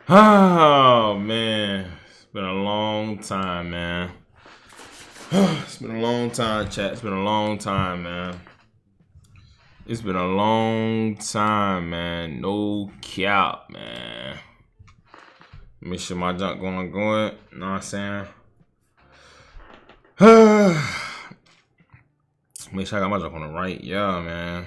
Oh man, it's been a long time, man. It's been a long time, chat. It's been a long time, man. It's been a long time, man. No cap, man. Make sure my junk going. You know what I'm saying? Make sure I got my junk on the right. Yeah, man.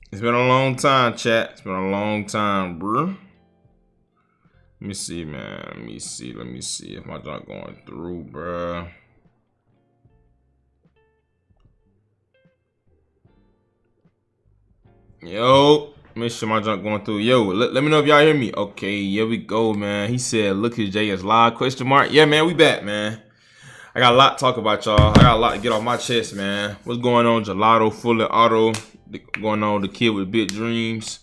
It's been a long time, chat. It's been a long time, bro. Let me see, man. Let me see if my junk going through, bro. Yo, make sure my junk going through. Yo, let me know if y'all hear me. Okay, here we go, man. He said, Lookitzjay is live, question mark. Yeah, man, we back, man. I got a lot to talk about, y'all. I got a lot to get off my chest, man. What's going on, Gelato, Fully Auto, going on, the kid with big dreams.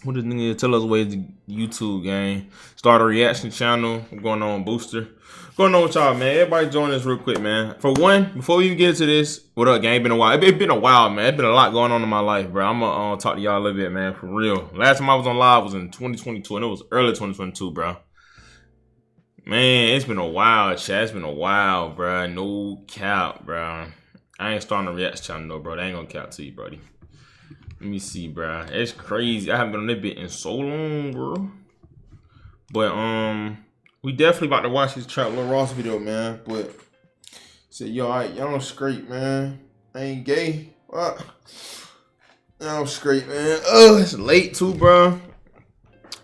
What did nigga tell us ways the YouTube gang? Start a reaction channel. What's going on, Booster? What's going on with y'all, man? Everybody join us real quick, man. For one, before we even get into this, what up, gang? Been a while. It's been a while, man. It's been a lot going on in my life, bro. I'm gonna talk to y'all a little bit, man, for real. Last time I was on live was in 2022, and it was early 2022, bro. Man, it's been a while, chat. It's been a while, bro. No cap, bro. I ain't starting a reaction channel, though, bro. They ain't gonna cap to you, buddy. Let me see, bro. It's crazy. I haven't been on that bit in so long, bro. But we definitely about to watch this Trap Lil Ross video, man. But said, yo, alright, y'all don't scrape, man. I ain't gay. What? Y'all straight, man. Oh, it's late too, bro.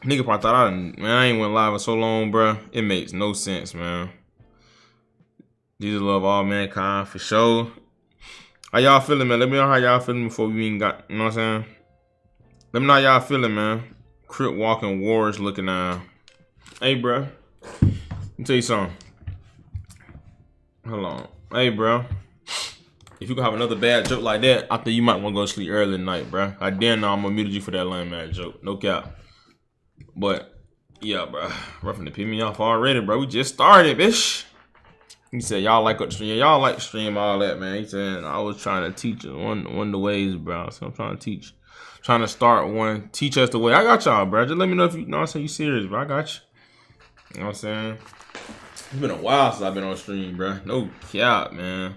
Nigga probably thought I ain't went live in so long, bro. It makes no sense, man. Jesus love all mankind for sure. How y'all feeling, man? Let me know how y'all feeling before we even got, you know what I'm saying? Let me know how y'all feeling, man. Crip walking wars looking Hey, bro. Let me tell you something. Hold on. Hey, bro. If you gonna have another bad joke like that, I think you might want to go to sleep early tonight, bro. I dare know I'm gonna mute you for that lame ass joke. No cap. But, yeah, bro. Roughing to pick me off already, bro. We just started, bitch. He said, y'all like what stream. Y'all like to stream all that, man. He said, I was trying to teach one of the ways, bro. So I'm trying to teach. Trying to start one. Teach us the way. I got y'all, bro. Just let me know if you know what I'm saying. You serious, bro. I got you. You know what I'm saying? It's been a while since I've been on stream, bro. No cap, man.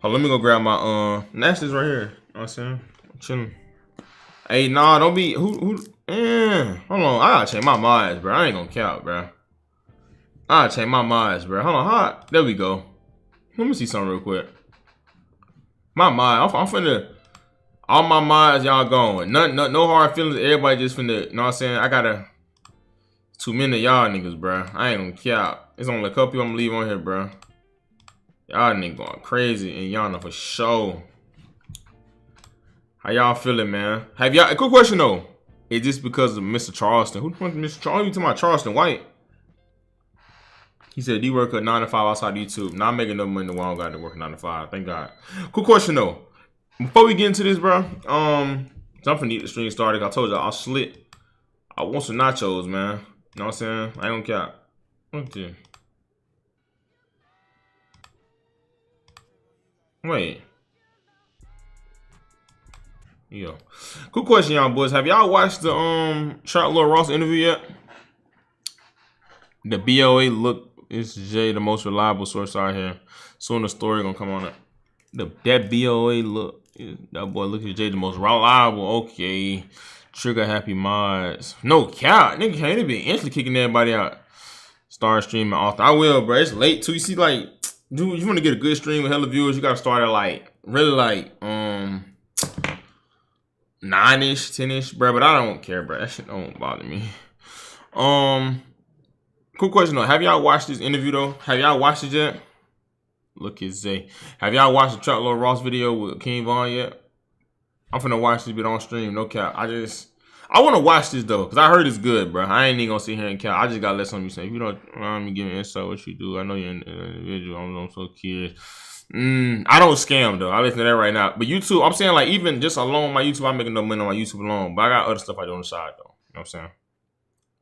Oh, let me go grab my Nash's right here. You know what I'm saying? I'm chilling. Hey, nah, don't be hold on. I gotta change my minds, bro. I ain't gonna cap, bro. I gotta change my minds, bro. Hold on, there we go. Let me see something real quick. My mind, I'm finna. All my minds, y'all going. No hard feelings. Everybody just finna. You know what I'm saying? I gotta. Too many of y'all niggas, bro. I ain't gonna cap. It's only a couple people I'm gonna leave on here, bro. Y'all niggas going crazy, and y'all know for sure. How y'all feeling, man? Have y'all? A quick question though. Is this because of Mr. Charleston? Who the fuck is Mr. Charleston? You talking about Charleston White? He said, "Do you work at 9 to 5 outside YouTube?" Not making no money. I don't got to work 9 to 5. Thank God. Quick question though. Before we get into this, bro, I'm finna need the stream started. I told you I'll slit. I want some nachos, man. You know what I'm saying? I ain't gonna cap. Okay. Wait. Yo. Quick question, y'all boys. Have y'all watched the Trap Lil Ross interview yet? The BOA Lookitzjay, the most reliable source out here. Soon the story gonna come on it. That BOA that boy Lookitzjay, the most reliable. Okay. Trigger happy mods. No cap. Nigga can't be instantly kicking everybody out. Start streaming often. I will, bro. It's late too. You see, like, dude, you want to get a good stream with hella viewers, you gotta start at like really like 9-ish, 10-ish, bro. But I don't care, bro. That shit don't bother me. Quick question though. Have y'all watched this interview though? Have y'all watched it yet? Lookitzjay. Have y'all watched the Trap Lil Ross video with King Von yet? I'm finna watch this bit on stream. No cap. I want to watch this though, cause I heard it's good, bro. I ain't even gonna sit here and count. I just gotta let some of you say. If you don't mind me giving insight what you do, I know you're an individual. I'm so curious. I don't scam though. I listen to that right now. But YouTube, I'm saying like even just alone my YouTube, I'm making no money on my YouTube alone. But I got other stuff I do on the side though. You know what I'm saying?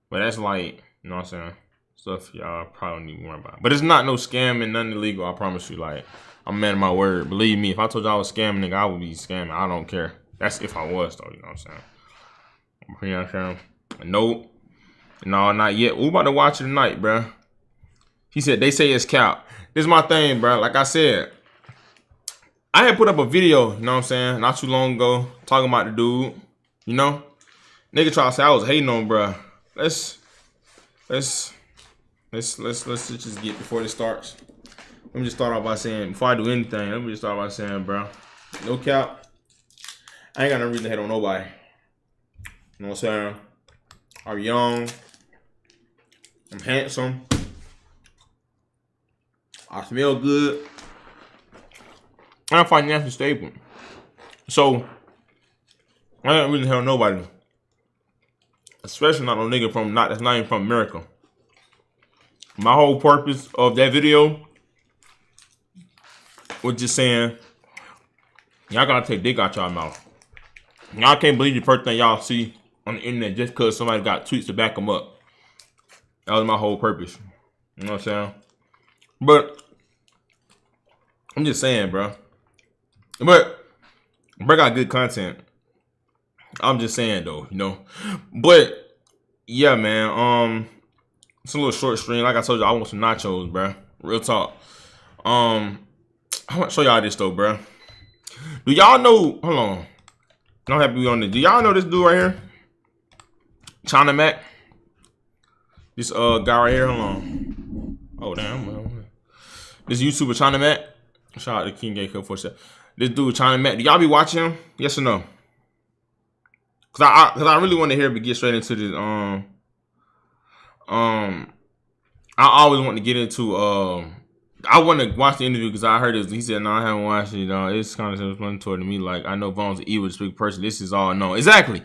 But that's like, you know what I'm saying? Stuff y'all probably don't even worry about. But it's not no scamming, nothing illegal. I promise you. Like, I'm man of my word. Believe me, if I told y'all I was scamming, nigga, I would be scamming. I don't care. That's if I was though, you know what I'm saying? You know what I'm saying? Nope. No, not yet. We about to watch it tonight, bro. He said they say it's cap. This is my thing, bro. Like I said, I had put up a video, you know what I'm saying, not too long ago, talking about the dude, you know? Nigga try to say I was hating on, bro. Let's just get before this starts. Let me just start off by saying, before I do anything, let me just start by saying, bro, no cap, I ain't got no reason to hate on nobody. You know what I'm saying? I'm young. I'm handsome. I smell good. I'm financially stable. So, I ain't really hate on nobody. Especially not no nigga that's not even from America. My whole purpose of that video was just saying, y'all gotta take dick out y'all mouth. Y'all can't believe the first thing y'all see on the internet just because somebody got tweets to back them up. That was my whole purpose. You know what I'm saying? But I'm just saying, bro. But bro got good content. I'm just saying though, you know. But yeah, man. It's a little short stream. Like I told you, I want some nachos, bro. Real talk. I want to show y'all this though, bro. Do y'all know? Hold on. Don't have to be on this. Do y'all know this dude right here? China Mac. This guy right here. Hold on. Oh damn. This YouTuber China Mac. Shout out to King Gay Cup for a sec. This dude China Mac. Do y'all be watching him? Yes or no? Cause I really want to hear, but get straight into this. I always want to get into. I want to watch the interview because I heard this. He said, "No, I haven't watched it. It's kind of self-explanatory to me. Like I know Von's an evil, speak person. This is all no. Exactly.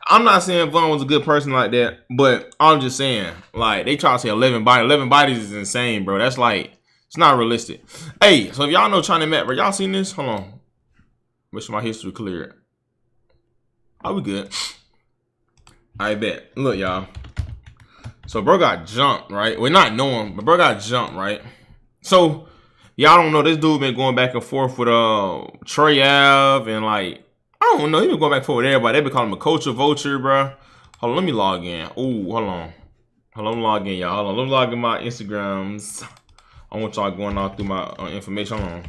I'm not saying Von was a good person like that, but I'm just saying like they try to say 11 bodies. 11 bodies is insane, bro. That's like it's not realistic. Hey, so if y'all know China Matt, bro, y'all seen this? Hold on. Make sure my history clear. Are we good? I bet. Look, y'all. So bro got jumped, right? We're not knowing, but bro got jumped, right? So y'all don't know this dude been going back and forth with Troy Ave and like I don't know, he been going back and forth with everybody. They been calling him a culture vulture, bro. Hold on, let me log in. Ooh, hold on, let me log in, y'all. Hold on, let me log in my Instagrams. I want y'all going all through my information. Hold on.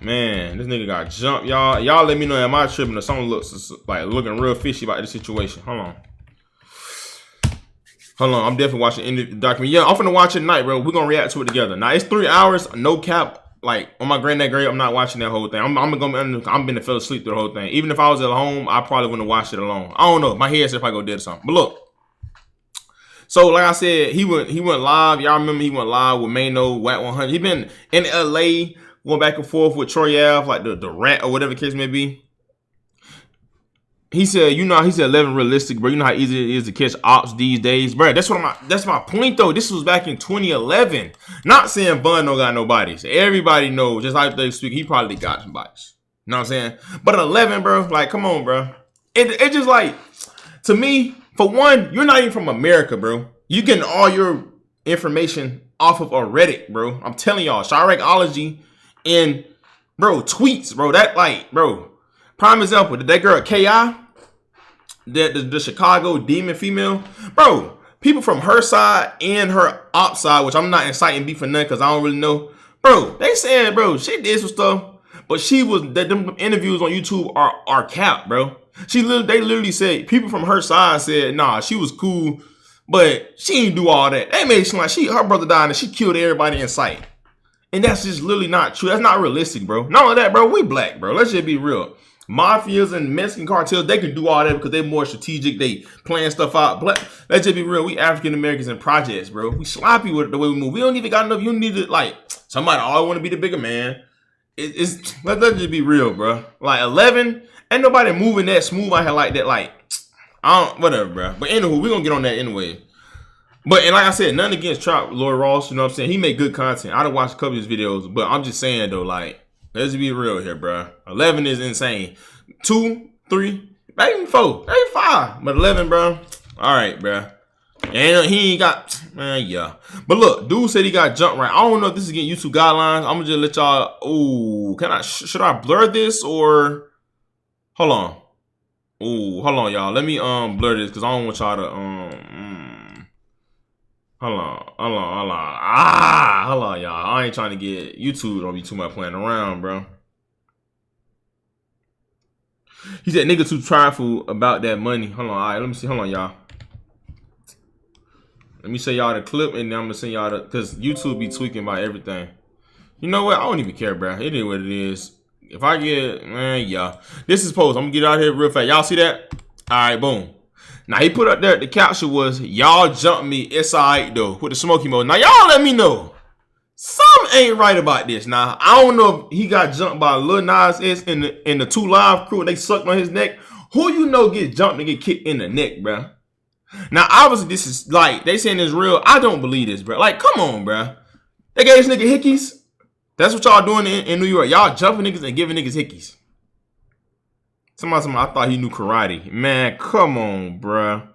Man, this nigga got jumped, y'all. Y'all let me know am I tripping or something looks like looking real fishy about this situation. Hold on. I'm definitely watching the documentary. Yeah, I'm finna watch it tonight, bro. We're gonna react to it together. Now it's 3 hours, no cap. Like on my granddad grave, I'm not watching that whole thing. I'm gonna fell asleep through the whole thing. Even if I was at home, I probably wouldn't have watched it alone. I don't know. My head said if I go dead or something. But look. So like I said, he went live. Y'all remember he went live with Mano, WAT 100. He been in LA going back and forth with Troy Ave, like the rat or whatever the case may be. He said, he said 11 realistic, bro. You know how easy it is to catch ops these days, bro. That's my point though. This was back in 2011. Not saying Bun don't got no bodies. Everybody knows, just like they speak, he probably got some bodies. You know what I'm saying? But at 11, bro, like, come on, bro. It just like, to me, for one, you're not even from America, bro. You getting all your information off of a Reddit, bro. I'm telling y'all, Chiracology and, bro, tweets, bro. That like, bro. Prime example, that girl K.I., the Chicago demon female, bro, people from her side and her op side, which I'm not inciting beef for nothing because I don't really know, bro, they saying, bro, she did some stuff, but them interviews on YouTube are cap, bro. They literally said, people from her side said, nah, she was cool, but she didn't do all that. They made it seem like her brother died and she killed everybody in sight. And that's just literally not true. That's not realistic, bro. Not only that, bro, we black, bro. Let's just be real. Mafias and Mexican cartels, they can do all that because they're more strategic. They plan stuff out. But let's just be real. We African Americans in projects, bro. We sloppy with the way we move. We don't even got enough. You need to like somebody always want to be the bigger man. Let's just be real, bro. Like 11, ain't nobody moving that smooth out here like that. Like whatever, bro. But anywho, we gonna get on that anyway. But and like I said, nothing against Trap Lloyd Ross. You know what I'm saying? He made good content. I done watched a couple of his videos, but I'm just saying though, like. Let's be real here, bro. 11 is insane. 2, 3, maybe 4, maybe 5. But 11, bro. All right, bro. And he ain't got, man, yeah. But look, dude said he got jumped right. I don't know if this is getting YouTube guidelines. I'm gonna just let y'all, should I blur this or? Hold on. Ooh, hold on, y'all. Let me blur this because I don't want y'all to hold on. Hold on, y'all. I ain't trying to get YouTube. Don't be too much playing around, bro. He said nigga too trifle about that money. Hold on, all right, let me see. Hold on, y'all. Let me show y'all the clip and then I'm gonna send y'all the, cause YouTube be tweaking about everything. You know what? I don't even care, bro. It is what it is. If I get, man, yeah. This is post. I'm gonna get out here real fast. Y'all see that? All right, boom. Now he put up there, the caption was, y'all jump me, it's all right though, with the smoky mode. Now y'all let me know. Something ain't right about this. Now, I don't know if he got jumped by Lil Nas X in the 2 Live crew and they sucked on his neck. Who you know get jumped and get kicked in the neck, bro? Now, obviously, this is like, they saying it's real. I don't believe this, bro. Like, come on, bro. They gave this nigga hickeys. That's what y'all doing in New York. Y'all jumping niggas and giving niggas hickeys. Somebody, I thought he knew karate. Man, come on, bro.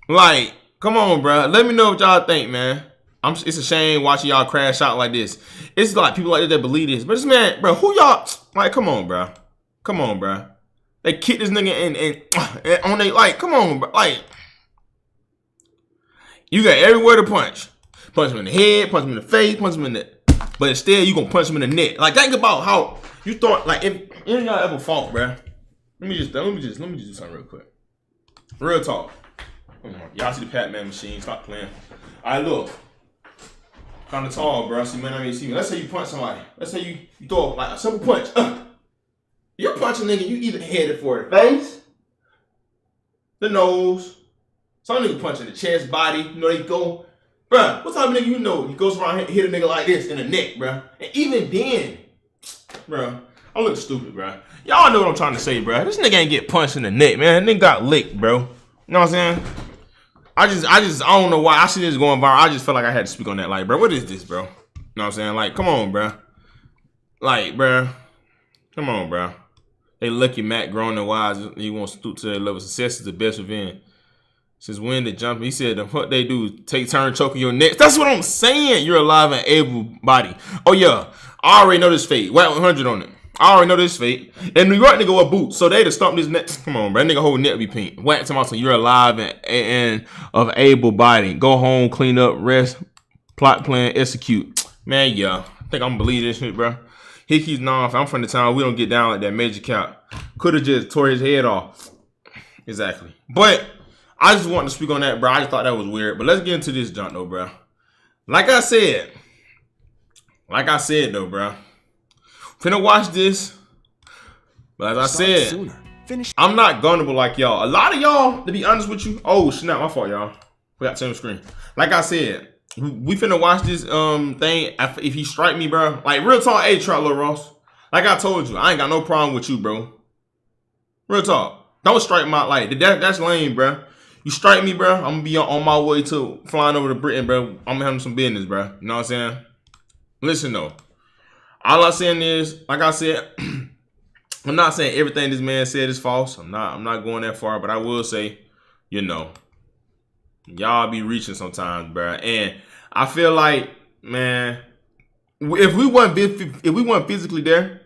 Like, come on, bro. Let me know what y'all think, man. It's a shame watching y'all crash out like this. It's like people like that believe this. But this man, bro, who y'all, like, come on, bro. Come on, bro. They kick this nigga and on they, like, come on, bro. Like, you got everywhere to punch. Punch him in the head, punch him in the face, punch him in the, but instead you gonna punch him in the neck. Like, think about how you thought, like, if any of y'all ever fought, bro. Let me just do something real quick. Real talk. Y'all see the Pac-Man machine, stop playing. Alright, look. Kind of tall, bro. So you might not even see me. Let's say you punch somebody. Let's say you throw like a simple punch. You're punching nigga, you either headed for the face, the nose. Some nigga punching the chest, body. You know, they go, bruh, what type of nigga you know? He goes around and hit a nigga like this in the neck, bruh. And even then, bruh, I look stupid, bruh. Y'all know what I'm trying to say, bruh. This nigga ain't get punched in the neck, man. That nigga got licked, bro. You know what I'm saying? I don't know why. I see this going viral. I just felt like I had to speak on that. Like, bro, what is this, bro? You know what I'm saying? Like, come on, bro. Like, bro. Come on, bro. They lucky Matt grown and wise. He wants to stoop to their level. Success is the best revenge. Since when they jump? He said, the fuck they do? Take turn choking your neck. That's what I'm saying. You're alive and able body. Oh, yeah. I already know this fate. Whack 100 on it. I already know this fate. And New York nigga wear boots, so they to stomp his neck. Come on, bro. That nigga whole neck be pink. Whack to my son. You're alive and of able body. Go home, clean up, rest, plot, plan, execute. Man, yeah. I think I'm gonna believe this shit, bro. Hickey's non. I'm from the town. We don't get down like that. Major count. Could have just tore his head off. Exactly. But I just wanted to speak on that, bro. I just thought that was weird. But let's get into this junk, though, bro. Like I said, though, bro. Finna watch this, but as I said, I'm not gunnable like y'all. A lot of y'all, to be honest with you, oh snap, my fault, y'all. Forgot to turn the screen. Like I said, we finna watch this thing. If he strike me, bro, like real talk, hey, Trout Lil Ross. Like I told you, I ain't got no problem with you, bro. Real talk, don't strike my like that's lame, bro. You strike me, bro, I'm gonna be on my way to flying over to Britain, bro. I'm gonna have some business, bro. You know what I'm saying? Listen though. All I'm saying is, like I said, I'm not saying everything this man said is false. I'm not going that far, but I will say, you know, y'all be reaching sometimes, bro. And I feel like, man, if we weren't physically there,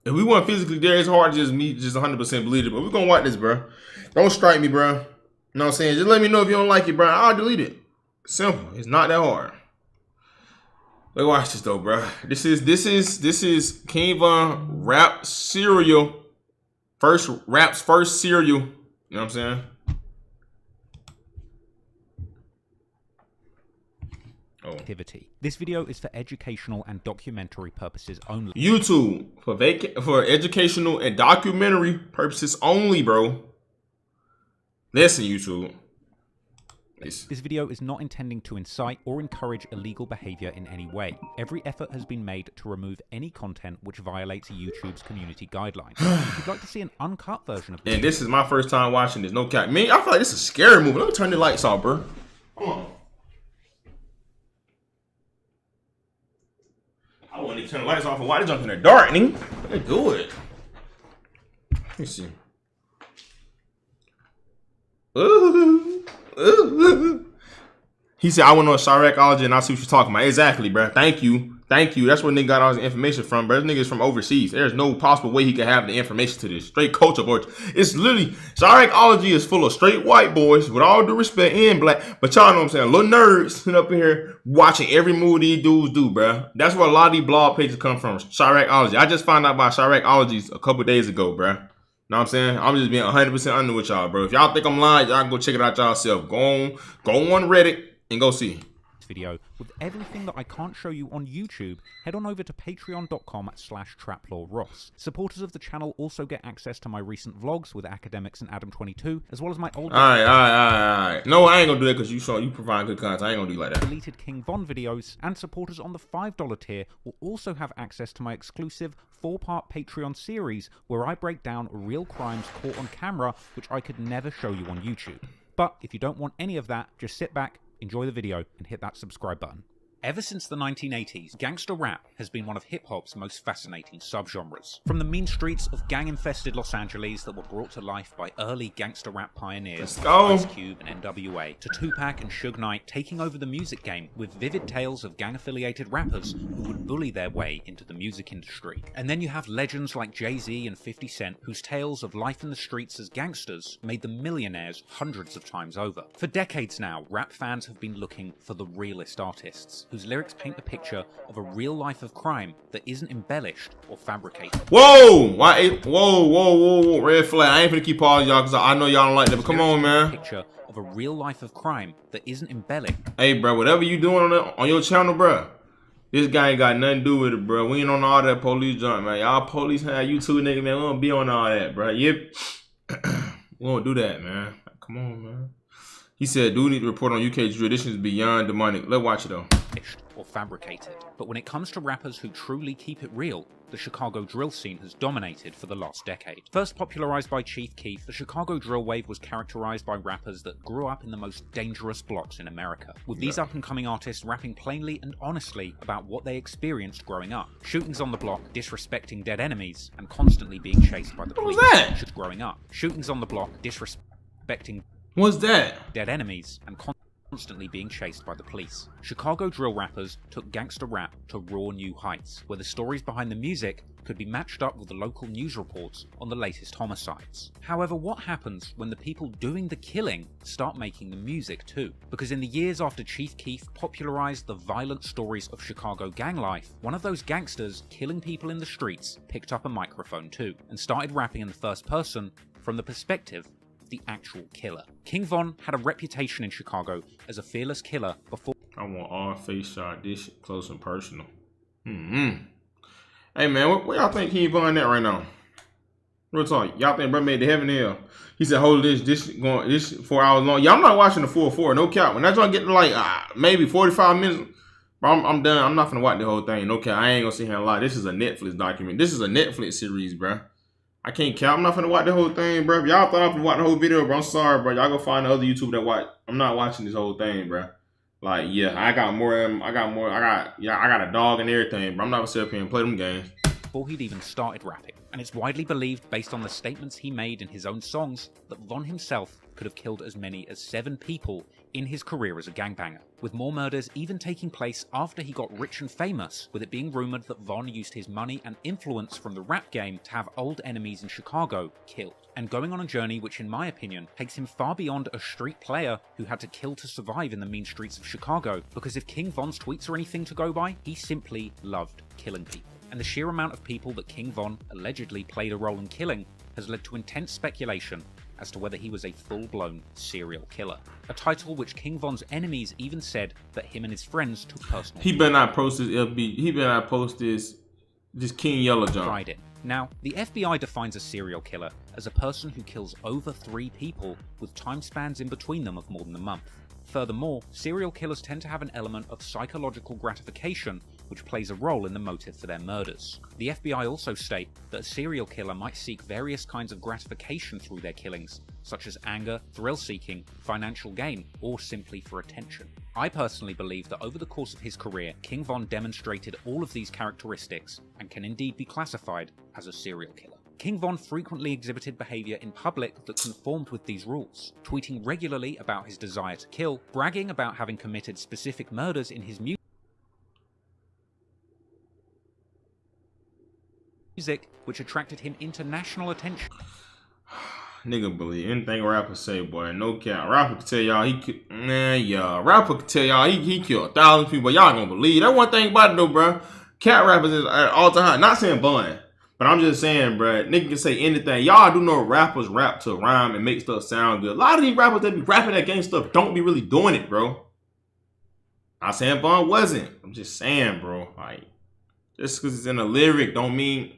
it's hard to just 100% believe it. But we're gonna watch this, bro. Don't strike me, bro. You know what I'm saying? Just let me know if you don't like it, bro. I'll delete it. Simple. It's not that hard. Let's watch this though, bro. This is King Von Rap Serial. Rap's first serial. You know what I'm saying? Oh. Activity. This video is for educational and documentary purposes only. YouTube for educational and documentary purposes only, bro. Listen, YouTube. This video is not intending to incite or encourage illegal behavior in any way. Every effort has been made to remove any content which violates YouTube's community guidelines. If you'd like to see an uncut version of this, and this is my first time watching this, no cap. Man, I feel like this is a scary movie. Let me turn the lights off, bro. Come on. I want to turn the lights off and why they jump in the dark, nigga. Let's do it. Let me see. Ooh. He said, I went on Chiracology and I see what you're talking about. Exactly, bro. Thank you. Thank you. That's where nigga got all his information from, bro. This nigga is from overseas. There's no possible way he could have the information to this. Straight culture boys. It's literally, Chiracology is full of straight white boys, with all due respect, and black. But y'all know what I'm saying. Little nerds sitting up in here watching every move these dudes do, bro. That's where a lot of these blog pages come from. Chiracology. I just found out about Chiracology a couple days ago, bro. Know what I'm saying? I'm just being 100% under with y'all, bro. If y'all think I'm lying, y'all can go check it out yourself. Go on Reddit and go see. Video with everything that I can't show you on YouTube, head on over to patreon.com/traplawross. Supporters of the channel also get access to my recent vlogs with Academics and Adam22, as well as my old... Alright. No, I ain't gonna do that because you provide good content. I ain't gonna do like that. Deleted King Von videos, and supporters on the $5 tier will also have access to my exclusive 4-part Patreon series where I break down real crimes caught on camera which I could never show you on YouTube. But if you don't want any of that, just sit back, enjoy the video, and hit that subscribe button. Ever since the 1980s, gangster rap has been one of hip-hop's most fascinating subgenres. From the mean streets of gang-infested Los Angeles that were brought to life by early gangster rap pioneers like Ice Cube and NWA, to Tupac and Suge Knight taking over the music game with vivid tales of gang-affiliated rappers who would bully their way into the music industry. And then you have legends like Jay-Z and 50 Cent, whose tales of life in the streets as gangsters made them millionaires hundreds of times over. For decades now, rap fans have been looking for the realest artists, whose lyrics paint the picture of a real life of crime that isn't embellished or fabricated. Whoa! Whoa! Red flag. I ain't finna keep pausing y'all because I know y'all don't like that, but come on, man. Picture of a real life of crime that isn't embellished. Hey, bro, whatever you doing on your channel, bro, this guy ain't got nothing to do with it, bro. We ain't on all that police junk, man. Y'all police have you two niggas, man. We don't be on all that, bro. Yep. We won't do that, man. Come on, man. He said, do need to report on UK traditions beyond demonic. Let's watch it, though. Or fabricated. But when it comes to rappers who truly keep it real, the Chicago drill scene has dominated for the last decade. First popularized by Chief Keef, the Chicago drill wave was characterized by rappers that grew up in the most dangerous blocks in America, with these up-and-coming artists rapping plainly and honestly about what they experienced growing up. Shootings on the block, disrespecting dead enemies, and constantly being chased by the police. What was that? Growing up. Shootings on the block, disrespecting What's that? dead enemies, and constantly being chased by the police. Chicago drill rappers took gangster rap to raw new heights, where the stories behind the music could be matched up with the local news reports on the latest homicides. However, what happens when the people doing the killing start making the music too? Because in the years after Chief Keef popularized the violent stories of Chicago gang life, one of those gangsters killing people in the streets picked up a microphone too, and started rapping in the first person from the perspective the actual killer. King Von had a reputation in Chicago as a fearless killer before... I want all face shot, this shit close and personal. Hey man, where y'all think King Von at right now? Real talk, y'all think bro made the heaven hell? He said, hold this 4 hours long. Yeah, I'm not watching the full 4, no cap. When that joint get to like maybe 45 minutes, bro, I'm done. I'm not gonna watch the whole thing, no cap. I ain't gonna sit here and lie. This is a Netflix document. This is a Netflix series, bro. I can't count. I'm not finna watch the whole thing, bro. If y'all thought I was gonna watch the whole video, bro, I'm sorry, bro. Y'all go find the other YouTuber that watch. I'm not watching this whole thing, bro. Like, yeah, I got a dog and everything, bro. I'm not gonna sit up here and play them games. Before he'd even started rapping. And it's widely believed, based on the statements he made in his own songs, that Von himself could have killed as many as 7 people in his career as a gangbanger, with more murders even taking place after he got rich and famous, with it being rumoured that Von used his money and influence from the rap game to have old enemies in Chicago killed, and going on a journey which in my opinion takes him far beyond a street player who had to kill to survive in the mean streets of Chicago, because if King Von's tweets are anything to go by, he simply loved killing people. And the sheer amount of people that King Von allegedly played a role in killing has led to intense speculation as to whether he was a full-blown serial killer. A title which King Von's enemies even said that him and his friends took personal... He better not post this LB. He better not post this King Yellow jump. Tried it. Now, the FBI defines a serial killer as a person who kills over 3 people with time spans in between them of more than a month. Furthermore, serial killers tend to have an element of psychological gratification which plays a role in the motive for their murders. The FBI also state that a serial killer might seek various kinds of gratification through their killings, such as anger, thrill-seeking, financial gain, or simply for attention. I personally believe that over the course of his career, King Von demonstrated all of these characteristics and can indeed be classified as a serial killer. King Von frequently exhibited behaviour in public that conformed with these rules, tweeting regularly about his desire to kill, bragging about having committed specific murders in his music. music, which attracted him international attention. Nigga believe anything rapper say, boy. No cap. Rapper can tell y'all rapper can tell y'all he killed 1,000 people. Y'all gonna believe that one thing about it though, bro. Cat rappers is at all time. Not saying Bun, but I'm just saying, bro. Nigga can say anything. Y'all do know rappers rap to rhyme and make stuff sound good. A lot of these rappers that be rapping that gang stuff don't be really doing it, bro. Not saying Bun wasn't. I'm just saying, bro. Like, just because it's in a lyric don't mean.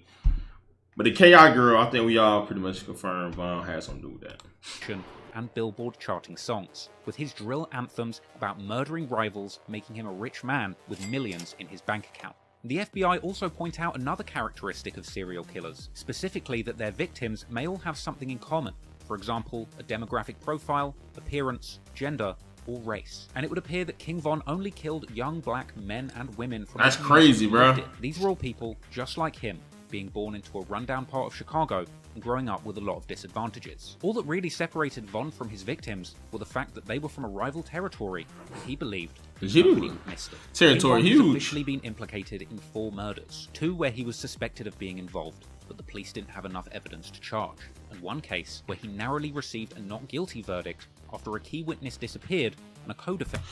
But the KI girl, I think we all pretty much confirmed Von had something to do with that. And Billboard charting songs, with his drill anthems about murdering rivals making him a rich man with millions in his bank account. The FBI also point out another characteristic of serial killers, specifically that their victims may all have something in common. For example, a demographic profile, appearance, gender, or race. And it would appear that King Von only killed young black men and women from— That's crazy, bro. These were all people just like him, being born into a rundown part of Chicago and growing up with a lot of disadvantages. All that really separated Von from his victims were the fact that they were from a rival territory that he believed nobody would miss them. Territory King Von huge. has officially been implicated in 4 murders, 2 where he was suspected of being involved, but the police didn't have enough evidence to charge, and 1 case where he narrowly received a not guilty verdict after a key witness disappeared and a co-defendant.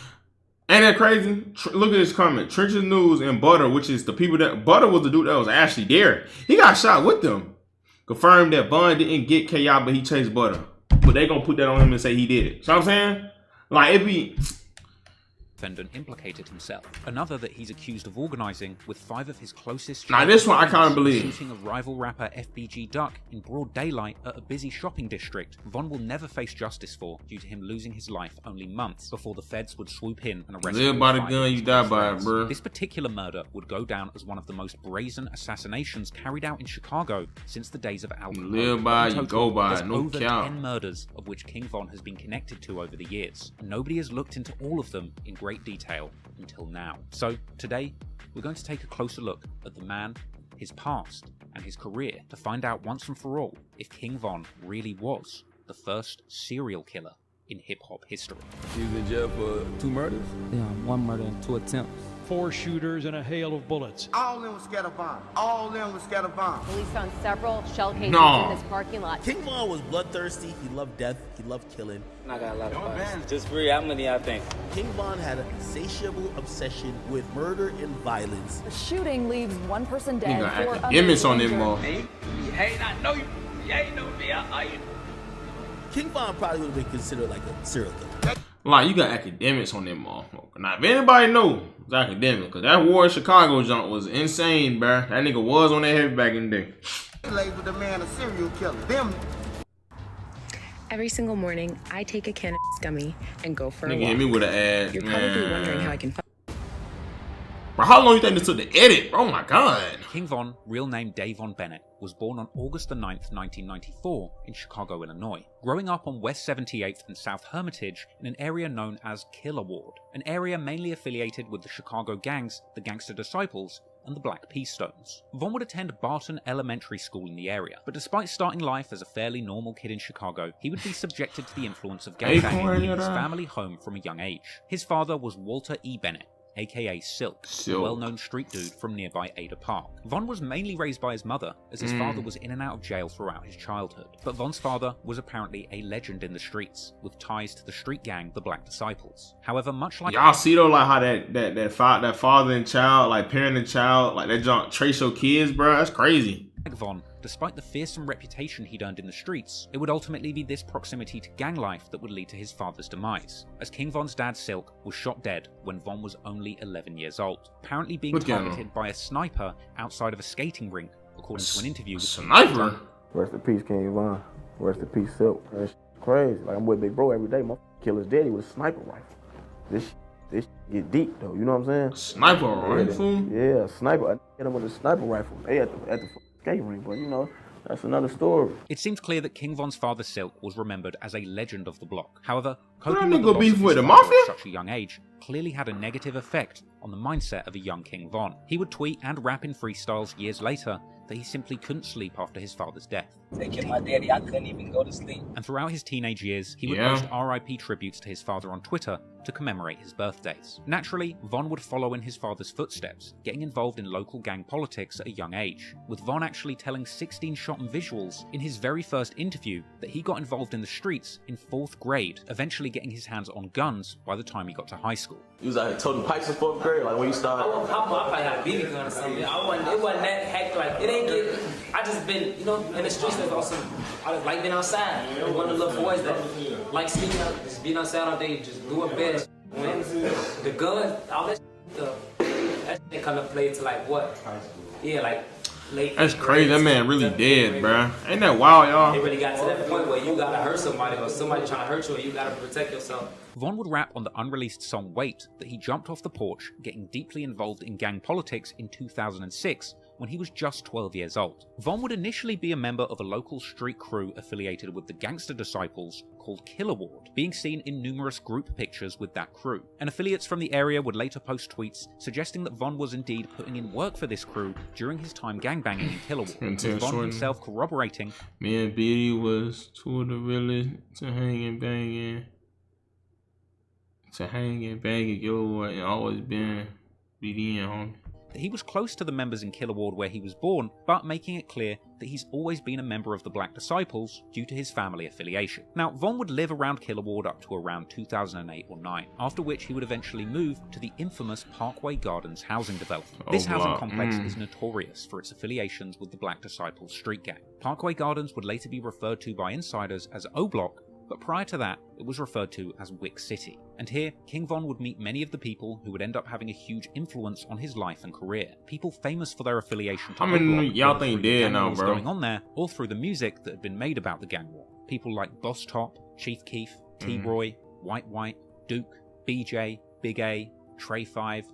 Ain't that crazy? Look at this comment. Trenches News and Butter, which is the people that— Butter was the dude that was actually there. He got shot with them. Confirmed that Bun didn't get KI, but he chased Butter. But they gonna put that on him and say he did it. So I'm saying? Like, it be— Defendant implicated himself. Another that he's accused of organizing with 5 of his closest— Now this one I can't believe. Shooting a rival rapper FBG Duck in broad daylight at a busy shopping district. Von will never face justice for, due to him losing his life only months before the feds would swoop in and arrest him. Live by the gun, you die by it, bro. This particular murder would go down as one of the most brazen assassinations carried out in Chicago since the days of Al Capone. Live by it, you go by it, no over count. 10 murders of which King Von has been connected to over the years. Nobody has looked into all of them in great detail until now. So today we're going to take a closer look at the man, his past, and his career to find out once and for all if King Von really was the first serial killer in hip-hop history. He was in jail for 2 murders? Yeah, 1 murder and 2 attempts. 4 shooters and a hail of bullets. All of them was scatter bomb. All of them was scatter bomb. Police found several shell casings No. in this parking lot. King Von was bloodthirsty. He loved death. He loved killing. I got a lot of questions. Just free, how many I think? King Von had an insatiable obsession with murder and violence. The shooting leaves 1 person dead. Nigga 4 academics on others them all. Hey, I know you. You ain't know me. I King Von probably would have been considered like a serial killer. Like, you got academics on them motherfucker. Now, if anybody know, it's academic. Because that war in Chicago junk was insane, bro. That nigga was on that heavy back in the day. Labeled the man a serial killer. Them. Every single morning, I take a cannabis gummy and go for a Nigga walk. hit me with an ad, You're man. probably wondering how I can Bro, how long you think this took to edit? Oh my god. King Von, real name Davon Bennett, was born on August the 9th, 1994 in Chicago, Illinois. Growing up on West 78th and South Hermitage in an area known as Killer Ward, an area mainly affiliated with the Chicago gangs, the Gangster Disciples, and the Black Pea Stones. Von would attend Barton Elementary School in the area, but despite starting life as a fairly normal kid in Chicago, he would be subjected to the influence of gangbanging in his family home from a young age. His father was Walter E. Bennett, aka Silk, a well-known street dude from nearby Ada Park. Von was mainly raised by his mother, as his father was in and out of jail throughout his childhood. But Von's father was apparently a legend in the streets, with ties to the street gang, the Black Disciples. However, much like— Y'all see though, like how that father and child, like parent and child, like that junk trace your kids, bro. That's crazy. Von, despite the fearsome reputation he'd earned in the streets, it would ultimately be this proximity to gang life that would lead to his father's demise, as King Von's dad Silk was shot dead when Von was only 11 years old, apparently being targeted by a sniper outside of a skating rink, according to an interview with— Sniper? Rest in peace, King Von. Rest in peace, Silk. That's crazy. Like, I'm with Big Bro every day. My kill his daddy with a sniper rifle. This get deep though, you know what I'm saying? Sniper rifle? Yeah, sniper. I hit him with a sniper rifle. They at the skate rink, but you know, that's another story. It seems clear that King Von's father Silk was remembered as a legend of the block. However, Coping nigga with the loss beef of with his the father mafia? at such a young age clearly had a negative effect on the mindset of a young King Von. He would tweet and rap in freestyles years later that he simply couldn't sleep after his father's death. Taking my daddy, I couldn't even go to sleep. And throughout his teenage years, he would post RIP tributes to his father on Twitter to commemorate his birthdays. Naturally, Von would follow in his father's footsteps, getting involved in local gang politics at a young age, with Von actually telling 16-shot and visuals in his very first interview that he got involved in the streets in 4th grade, eventually getting his hands on guns by the time he got to high school. You was out here toting pipes in 4th grade, like when you started? I probably had a BB gun or something. It wasn't that heck, like, it ain't get, I just been, you know, in the streets, there's also, I just like being outside. You know, one of the little boys that like sleeping out, just being outside all day, just doing bed. The gun, all that shit come to play to like what? Yeah, like late. That's crazy. That man really dead, bruh. Ain't that wild, y'all? It really got to that point where you gotta hurt somebody or somebody trying to hurt you and you gotta protect yourself. Von would rap on the unreleased song Wait that he jumped off the porch, getting deeply involved in gang politics in 2006 when he was just 12 years old. Von would initially be a member of a local street crew affiliated with the Gangster Disciples called Killer Ward, being seen in numerous group pictures with that crew. And affiliates from the area would later post tweets suggesting that Von was indeed putting in work for this crew during his time gangbanging in Killer Ward, with Von himself corroborating, "Me and Beatty was two of the realest to hang and banging. To hang and banging, yo, and always been BD and homie." that he was close to the members in Killer Ward where he was born, but making it clear that he's always been a member of the Black Disciples due to his family affiliation. Now, Von would live around Killer Ward up to around 2008 or 9, after which he would eventually move to the infamous Parkway Gardens housing development. This housing complex is notorious for its affiliations with the Black Disciples street gang. Parkway Gardens would later be referred to by insiders as O Block, but prior to that, it was referred to as Wick City. And here, King Von would meet many of the people who would end up having a huge influence on his life and career. People famous for their affiliation to I mean, y'all think dead now, bro. Going on there, or through the music that had been made about the gang war. People like Boss Top, Chief Keef, T-Roy, White, Duke, BJ, Big A, Trey 5,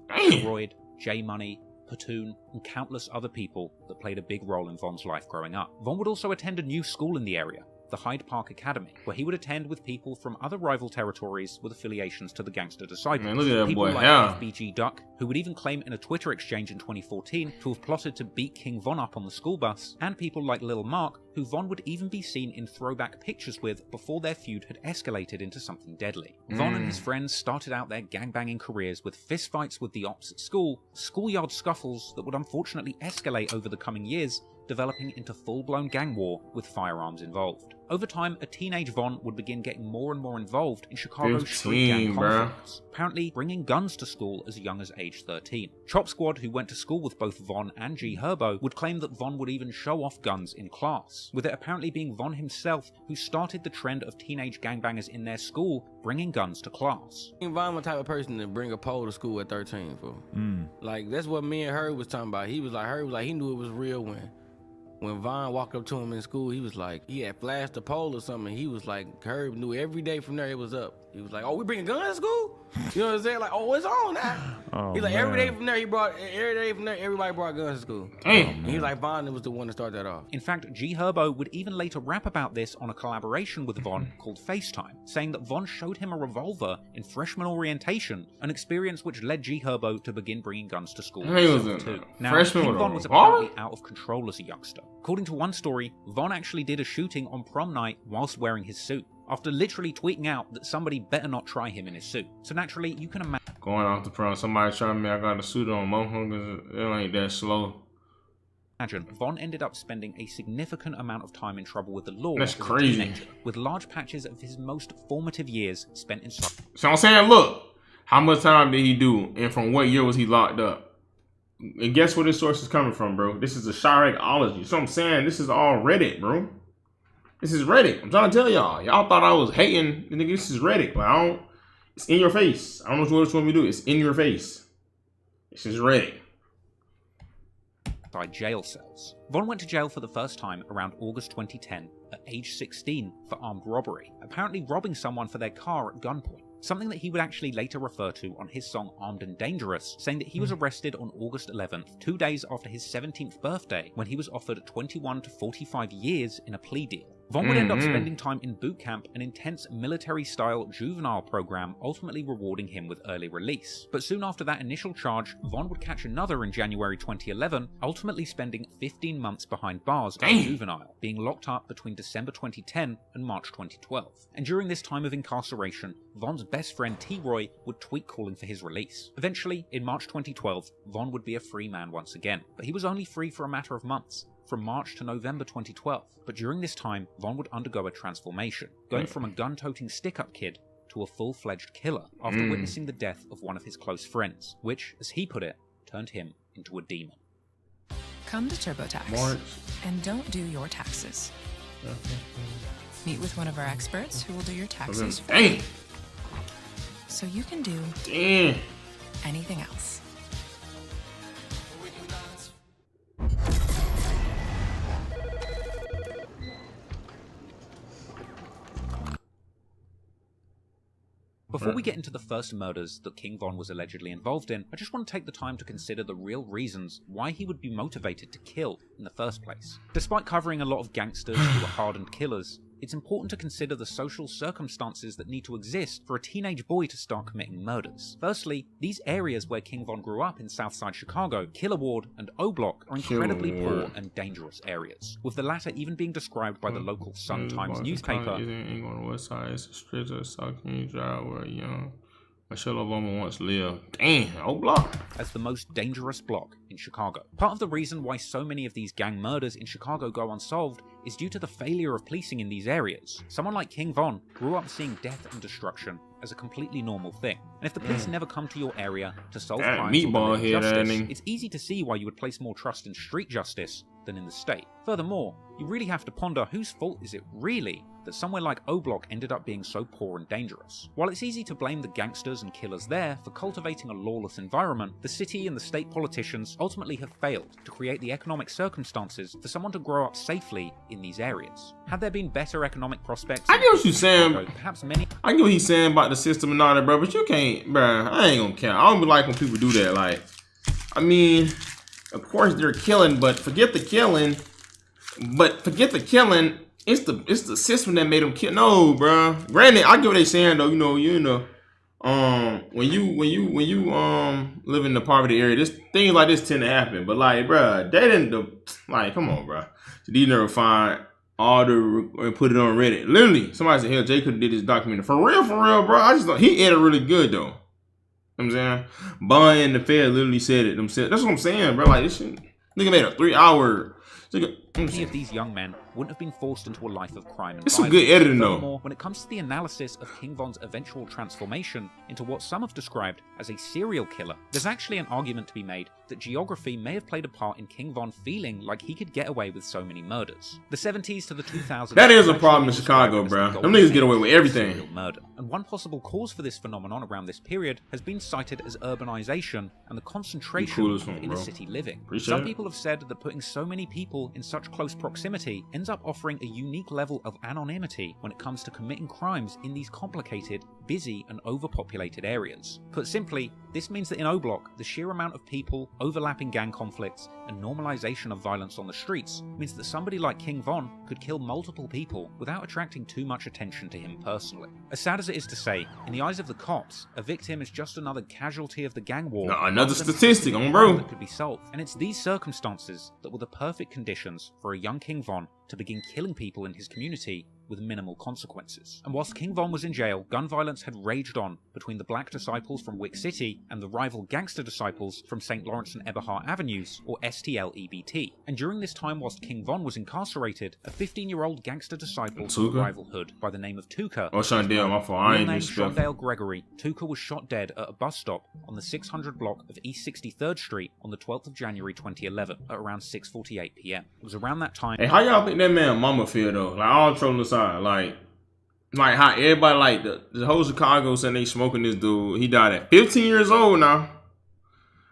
Royd, J Money, Platoon, and countless other people that played a big role in Von's life growing up. Von would also attend a new school in the area, the Hyde Park Academy, where he would attend with people from other rival territories with affiliations to the Gangster Disciples. Man, look at that people boy, like yeah. FBG Duck, who would even claim in a Twitter exchange in 2014 to have plotted to beat King Von up on the school bus, and people like Lil Mark, who Von would even be seen in throwback pictures with before their feud had escalated into something deadly. Von and his friends started out their gangbanging careers with fistfights with the ops at school, schoolyard scuffles that would unfortunately escalate over the coming years, developing into full-blown gang war with firearms involved. Over time, a teenage Von would begin getting more and more involved in Chicago's street gang conflicts, apparently bringing guns to school as young as age 13. Chop Squad, who went to school with both Von and G Herbo, would claim that Von would even show off guns in class, with it apparently being Von himself who started the trend of teenage gangbangers in their school bringing guns to class. Von was the type of person to bring a pole to school at 13 for. Like, that's what me and Herb was talking about. He was like, he knew it was real when Von walked up to him in school. He was like, he had flashed a pole or something. He was like, Herb knew every day from there it was up. He was like, oh, we bringing guns to school? You know what I'm saying? Like, oh, it's on now. He's like, every day from there, everybody brought guns to school. And he's like, Von was the one to start that off. In fact, G Herbo would even later rap about this on a collaboration with Von called FaceTime, saying that Von showed him a revolver in freshman orientation, an experience which led G Herbo to begin bringing guns to school too. Now, King Von was apparently out of control as a youngster. According to one story, Von actually did a shooting on prom night whilst wearing his suit, after literally tweeting out that somebody better not try him in his suit. So naturally, you can imagine going off the prom, somebody trying me, I got a suit on, motherfuckers, it ain't that slow. Von ended up spending a significant amount of time in trouble with the law. That's crazy. Teenager, with large patches of his most formative years spent in So I'm saying, look, how much time did he do, and from what year was he locked up? And guess where this source is coming from, bro? This is a Chiracology. So I'm saying, this is all Reddit, bro. This is Reddit. I'm trying to tell y'all. Y'all thought I was hating. Nigga, this is Reddit. But it's in your face. I don't know what you want me to do. It's in your face. This is Reddit. By jail cells. Von went to jail for the first time around August 2010 at age 16 for armed robbery, apparently robbing someone for their car at gunpoint. Something that he would actually later refer to on his song Armed and Dangerous, saying that he was arrested on August 11th, 2 days after his 17th birthday, when he was offered 21 to 45 years in a plea deal. Von would end up spending time in boot camp, an intense military-style juvenile program ultimately rewarding him with early release. But soon after that initial charge, Von would catch another in January 2011, ultimately spending 15 months behind bars as a juvenile, being locked up between December 2010 and March 2012. And during this time of incarceration, Von's best friend T-Roy would tweet calling for his release. Eventually, in March 2012, Von would be a free man once again, but he was only free for a matter of months, from March to November 2012. But during this time, Von would undergo a transformation, going from a gun-toting stick-up kid to a full-fledged killer after witnessing the death of one of his close friends, which, as he put it, turned him into a demon. Come to TurboTax and don't do your taxes. Meet with one of our experts who will do your taxes for you, so you can do anything else. Before we get into the first murders that King Von was allegedly involved in, I just want to take the time to consider the real reasons why he would be motivated to kill in the first place. Despite covering a lot of gangsters who were hardened killers, it's important to consider the social circumstances that need to exist for a teenage boy to start committing murders. Firstly, these areas where King Von grew up in Southside Chicago, Killer Ward and O Block, are incredibly poor and dangerous areas, with the latter even being described by the local Sun-Times newspaper Michelle Obama once lived. Damn, O Block. As the most dangerous block in Chicago. Part of the reason why so many of these gang murders in Chicago go unsolved is due to the failure of policing in these areas. Someone like King Von grew up seeing death and destruction as a completely normal thing. And if the police never come to your area to solve crimes or justice, it's easy to see why you would place more trust in street justice than in the state. Furthermore, you really have to ponder whose fault is it really that somewhere like O Block ended up being so poor and dangerous. While it's easy to blame the gangsters and killers there for cultivating a lawless environment, the city and the state politicians ultimately have failed to create the economic circumstances for someone to grow up safely in these areas. Had there been better economic prospects, I get what you're saying. Perhaps many. I get what he's saying about the system and all that, bro. But you can't, bro. I ain't gonna count. I don't like when people do that. Like, I mean, of course they're killing, but forget the killing. It's the system that made them kill. No, bro. Granted, I get what they saying though. When you live in the poverty area, things like this tend to happen. But like, bro, they didn't. Like, come on, bro. These never find all the and put it on Reddit. Literally, somebody said, "Hell, Jay could have did this documentary for real, bro." I just thought he edited really good though. You know what I'm saying, Bun and the Fed literally said it themselves. That's what I'm saying, bro. Like, this shit, nigga made a 3-hour. Many of these young men wouldn't have been forced into a life of crime and it's violence. some good editing though. Furthermore, when it comes to the analysis of King Von's eventual transformation into what some have described as a serial killer, there's actually an argument to be made that geography may have played a part in King Von feeling like he could get away with so many murders. The 70s to the 2000s. That is a problem in Chicago, bro. Them niggas get away with everything. Murder. And one possible cause for this phenomenon around this period has been cited as urbanization and the concentration of inner city living. Some people have said that putting so many people in such close proximity ends up offering a unique level of anonymity when it comes to committing crimes in these complicated, busy, and overpopulated areas. Put simply, this means that in O Block, the sheer amount of people, overlapping gang conflicts, and normalization of violence on the streets means that somebody like King Von could kill multiple people without attracting too much attention to him personally. As sad as it is to say, in the eyes of the cops, a victim is just another casualty of the gang war. Another statistic, bro. That could be solved. And it's these circumstances that were the perfect conditions for a young King Von to begin killing people in his community with minimal consequences. And whilst King Von was in jail, gun violence had raged on between the black disciples from Wick City and the rival gangster disciples from St. Lawrence and Eberhart Avenues, or STL-EBT. And during this time whilst King Von was incarcerated, a 15-year-old gangster disciple from the rival hood by the name of Tuka, Shondale Gregory, Tuka was shot dead at a bus stop on the 600 block of East 63rd Street on the 12th of January 2011 at around 6:48 p.m. It was around that time. Hey, how y'all think that man mama feel though? Like, all trolling aside, like how everybody, like the whole Chicago saying they smoking this dude. He died at 15 years old now.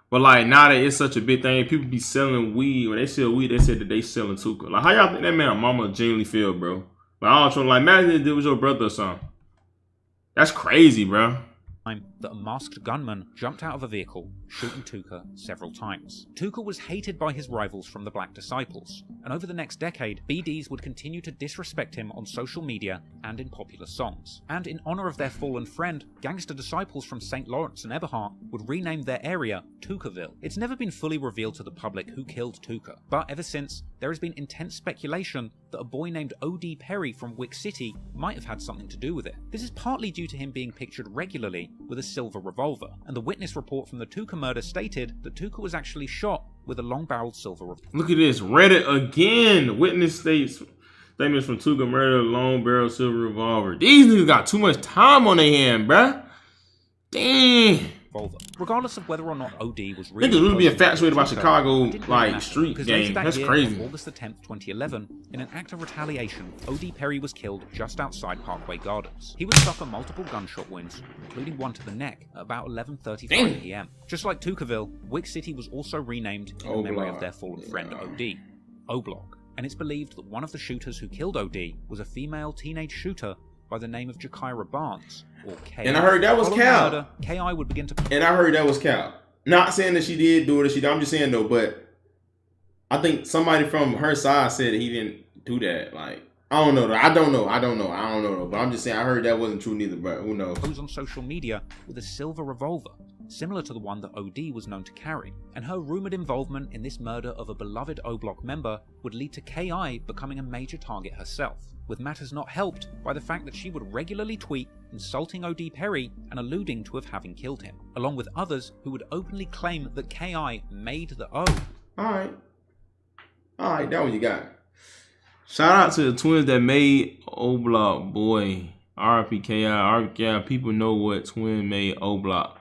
But like now that it's such a big thing, people be selling weed. When they sell weed, they said that they selling Tuka. Like, how y'all think that man mama genuinely feel, bro? Like, all trolling, like, imagine if it was your brother or something. That's crazy, bro. that a masked gunman jumped out of a vehicle, shooting Tuka several times. Tuka was hated by his rivals from the Black Disciples, and over the next decade, BDs would continue to disrespect him on social media and in popular songs. And in honor of their fallen friend, gangster disciples from St. Lawrence and Eberhard would rename their area Tukaville. It's never been fully revealed to the public who killed Tuka, but ever since, there has been intense speculation that a boy named O.D. Perry from Wick City might have had something to do with it. This is partly due to him being pictured regularly with a silver revolver, and the witness report from the Tuka murder stated that Tuka was actually shot with a long-barreled silver revolver. Look at this, Reddit again. Witness statements from Tuka murder, long-barreled silver revolver. These niggas got too much time on their hand, bruh. Dang. Regardless of whether or not OD was really niggas really be infatuated about Chicago like street game. That's crazy. On August the 10th, 2011, in an act of retaliation, OD Perry was killed just outside Parkway Gardens. He would suffer multiple gunshot wounds, including one to the neck, at about 11:35 p.m. Just like Tukaville, Wick City was also renamed in memory of their fallen friend OD, O-Block. And it's believed that one of the shooters who killed OD was a female teenage shooter by the name of Jakira Barnes, or K. And I heard that was Cal. KI would begin to... And I heard that was Cal. Not saying that she did do it, I'm just saying though, but I think somebody from her side said that he didn't do that. Like, I don't know. I don't know. But I'm just saying I heard that wasn't true neither, but who knows. Goes on social media with a silver revolver, similar to the one that OD was known to carry. And her rumoured involvement in this murder of a beloved O-Block member would lead to KI becoming a major target herself, with matters not helped by the fact that she would regularly tweet insulting OD Perry and alluding to having killed him, along with others who would openly claim that KI made the O. Alright, that one you got. Shout out to the twins that made O-Block, boy. RIP KI, people know what twin made O-Block.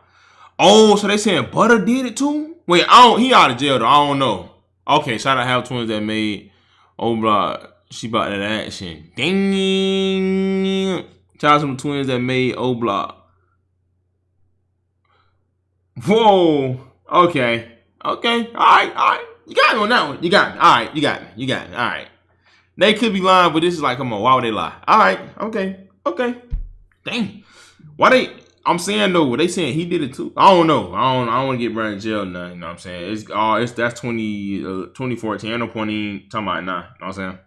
Oh, so they saying Butter did it too? Wait, he out of jail though, I don't know. Okay, shout out to have twins that made O-Block. She bought that action. Ding. Shout out to the twins that made O-Block. Whoa. Okay. All right. You got me on that one. You got me. All right. You got me. All right. They could be lying, but this is like, come on, why would they lie? All right. Okay. Dang. I'm saying though, they saying he did it too. I don't know. I don't want to get brought in jail now. You know what I'm saying? That's 2014. Ain't no point in talking about it now. You know what I'm saying?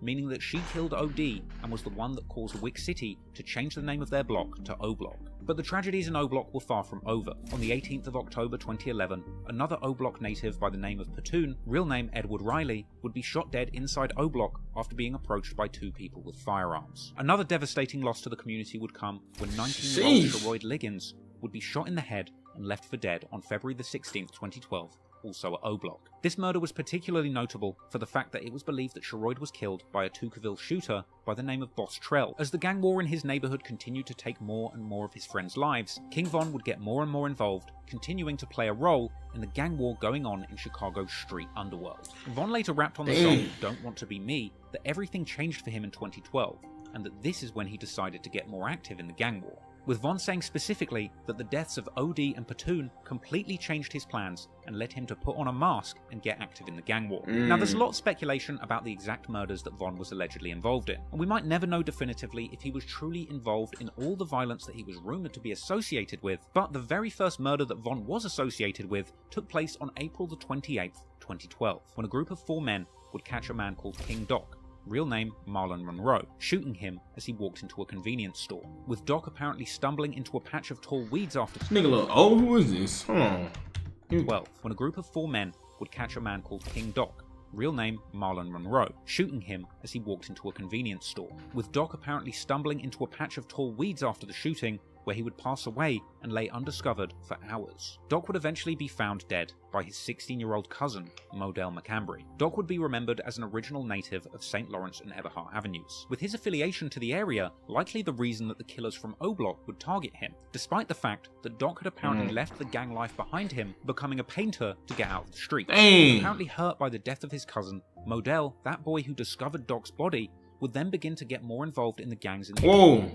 Meaning that she killed OD and was the one that caused Wick City to change the name of their block to O-Block. But the tragedies in O-Block were far from over. On the 18th of October 2011, another O-Block native by the name of Patoon, real name Edward Riley, would be shot dead inside O-Block after being approached by two people with firearms. Another devastating loss to the community would come when 19-year-old Sheroyd Liggins would be shot in the head and left for dead on February the 16th, 2012. Also at O-Block. This murder was particularly notable for the fact that it was believed that Sheroyd was killed by a Tukaville shooter by the name of Boss Trell. As the gang war in his neighbourhood continued to take more and more of his friends' lives, King Von would get more and more involved, continuing to play a role in the gang war going on in Chicago's street underworld. Von later rapped on the song Don't Want to Be Me that everything changed for him in 2012, and that this is when he decided to get more active in the gang war, with Von saying specifically that the deaths of OD and Patoon completely changed his plans and led him to put on a mask and get active in the gang war. Now there's a lot of speculation about the exact murders that Von was allegedly involved in, and we might never know definitively if he was truly involved in all the violence that he was rumoured to be associated with, but the very first murder that Von was associated with took place on April the 28th, 2012, when a group of 4 men would catch a man called King Doc, real name Marlon Monroe, shooting him as he walked into a convenience store, with Doc apparently stumbling into a patch of tall weeds after... Nigga look, oh, who is this? Hold on. 12, when a group of 4 men would catch a man called King Doc, real name Marlon Monroe, shooting him as he walked into a convenience store, with Doc apparently stumbling into a patch of tall weeds after the shooting, where he would pass away and lay undiscovered for hours. Doc would eventually be found dead by his 16-year-old cousin, Modell McCambry. Doc would be remembered as an original native of St. Lawrence and Eberhard Avenues, with his affiliation to the area likely the reason that the killers from O-Block would target him, despite the fact that Doc had apparently left the gang life behind him, becoming a painter to get out of the streets. Apparently hurt by the death of his cousin, Modell, that boy who discovered Doc's body, would then begin to get more involved in the gangs in the Whoa.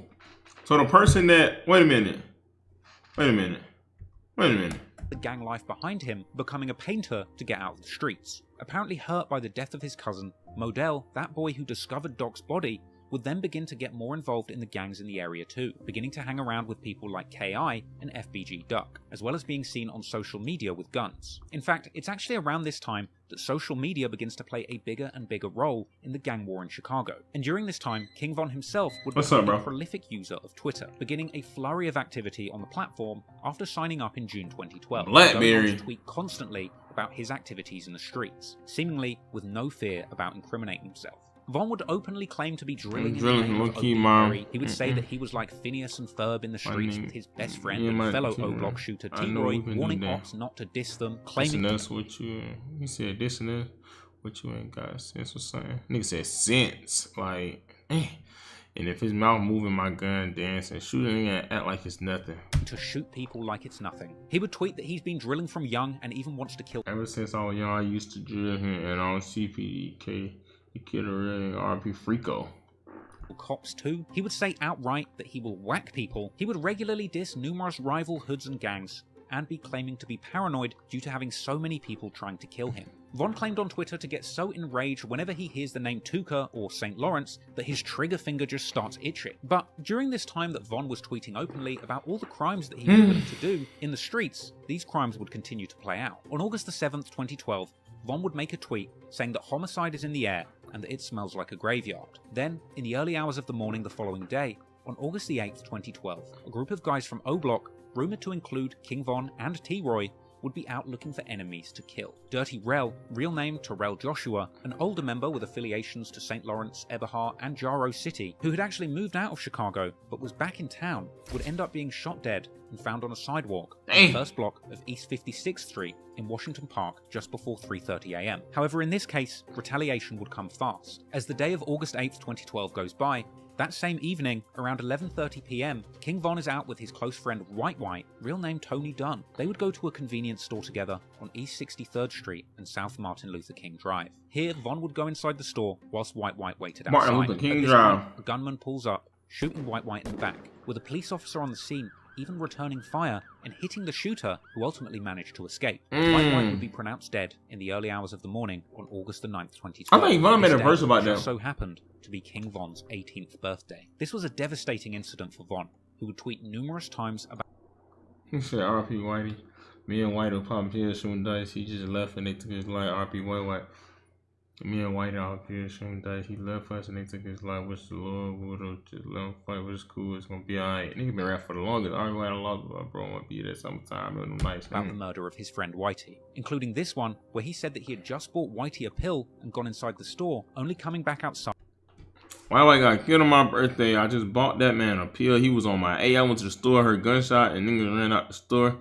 So the person that... Wait a minute. The gang life behind him, becoming a painter to get out of the streets. Apparently hurt by the death of his cousin, Modell, that boy who discovered Doc's body, would then begin to get more involved in the gangs in the area too, beginning to hang around with people like KI and FBG Duck, as well as being seen on social media with guns. In fact, it's actually around this time that social media begins to play a bigger and bigger role in the gang war in Chicago. And during this time, King Von himself would become a prolific user of Twitter, beginning a flurry of activity on the platform after signing up in June 2012. BlackBerry. Going on to tweet constantly about his activities in the streets, seemingly with no fear about incriminating himself. Von would openly claim to be drilling in the name of Oakberry. He would say that he was like Phineas and Ferb in the streets with his best friend and fellow O-Block shooter T-Roy, warning ops not to diss them, claiming that's what you. He said dissing us, what you ain't got sense or something. Nigga said sense, like, and if his mouth moving, my gun dancing, shooting and act like it's nothing. To shoot people like it's nothing. He would tweet that he's been drilling from young and even wants to kill. Ever since I was young, I used to drill him, and on CPDK. The kid already RP Freako. Cops too. He would say outright that he will whack people. He would regularly diss numerous rival hoods and gangs, and be claiming to be paranoid due to having so many people trying to kill him. Von claimed on Twitter to get so enraged whenever he hears the name Tuca or St. Lawrence that his trigger finger just starts itching. But during this time that Von was tweeting openly about all the crimes that he was willing to do in the streets, these crimes would continue to play out. On August the 7th, 2012, Von would make a tweet saying that homicide is in the air and that it smells like a graveyard. Then, in the early hours of the morning the following day, on August the 8th, 2012, a group of guys from O-Block, rumoured to include King Von and T-Roy, would be out looking for enemies to kill. Dirty Rel, real name Terrell Joshua, an older member with affiliations to St. Lawrence, Eberhard, and Jaro City, who had actually moved out of Chicago but was back in town, would end up being shot dead and found on a sidewalk on the first block of East 56th Street in Washington Park just before 3:30 a.m. However, in this case, retaliation would come fast. As the day of August 8th, 2012 goes by, that same evening, around 11:30 p.m, King Von is out with his close friend White, real name Tony Dunn. They would go to a convenience store together on East 63rd Street and South Martin Luther King Drive. Here, Von would go inside the store whilst White waited outside. Martin Luther King Drive. A gunman pulls up, shooting White in the back, with a police officer on the scene even returning fire and hitting the shooter, who ultimately managed to escape. White would be pronounced dead in the early hours of the morning on August the 9th, 2012. I think Von made a verse about that. Just so happened to be King Von's 18th birthday. This was a devastating incident for Von, who would tweet numerous times about... He said, RP Whitey. Me and White were popping pills, shooting dice. He just left and they took his life. RP White. Me and White out here shooting dice. He left us and they took his life. Wish the Lord would have just let him fight. But it's cool. It's gonna be alright. Nigga been rap for the longest. I already had a lot, bro. I'm gonna be there sometime. It was nice. About the murder of his friend Whitey, including this one where he said that he had just bought Whitey a pill and gone inside the store, only coming back outside. White got killed on my birthday. I just bought that man a pill. He was on my A. I went to the store, heard gunshot, and niggas ran out the store.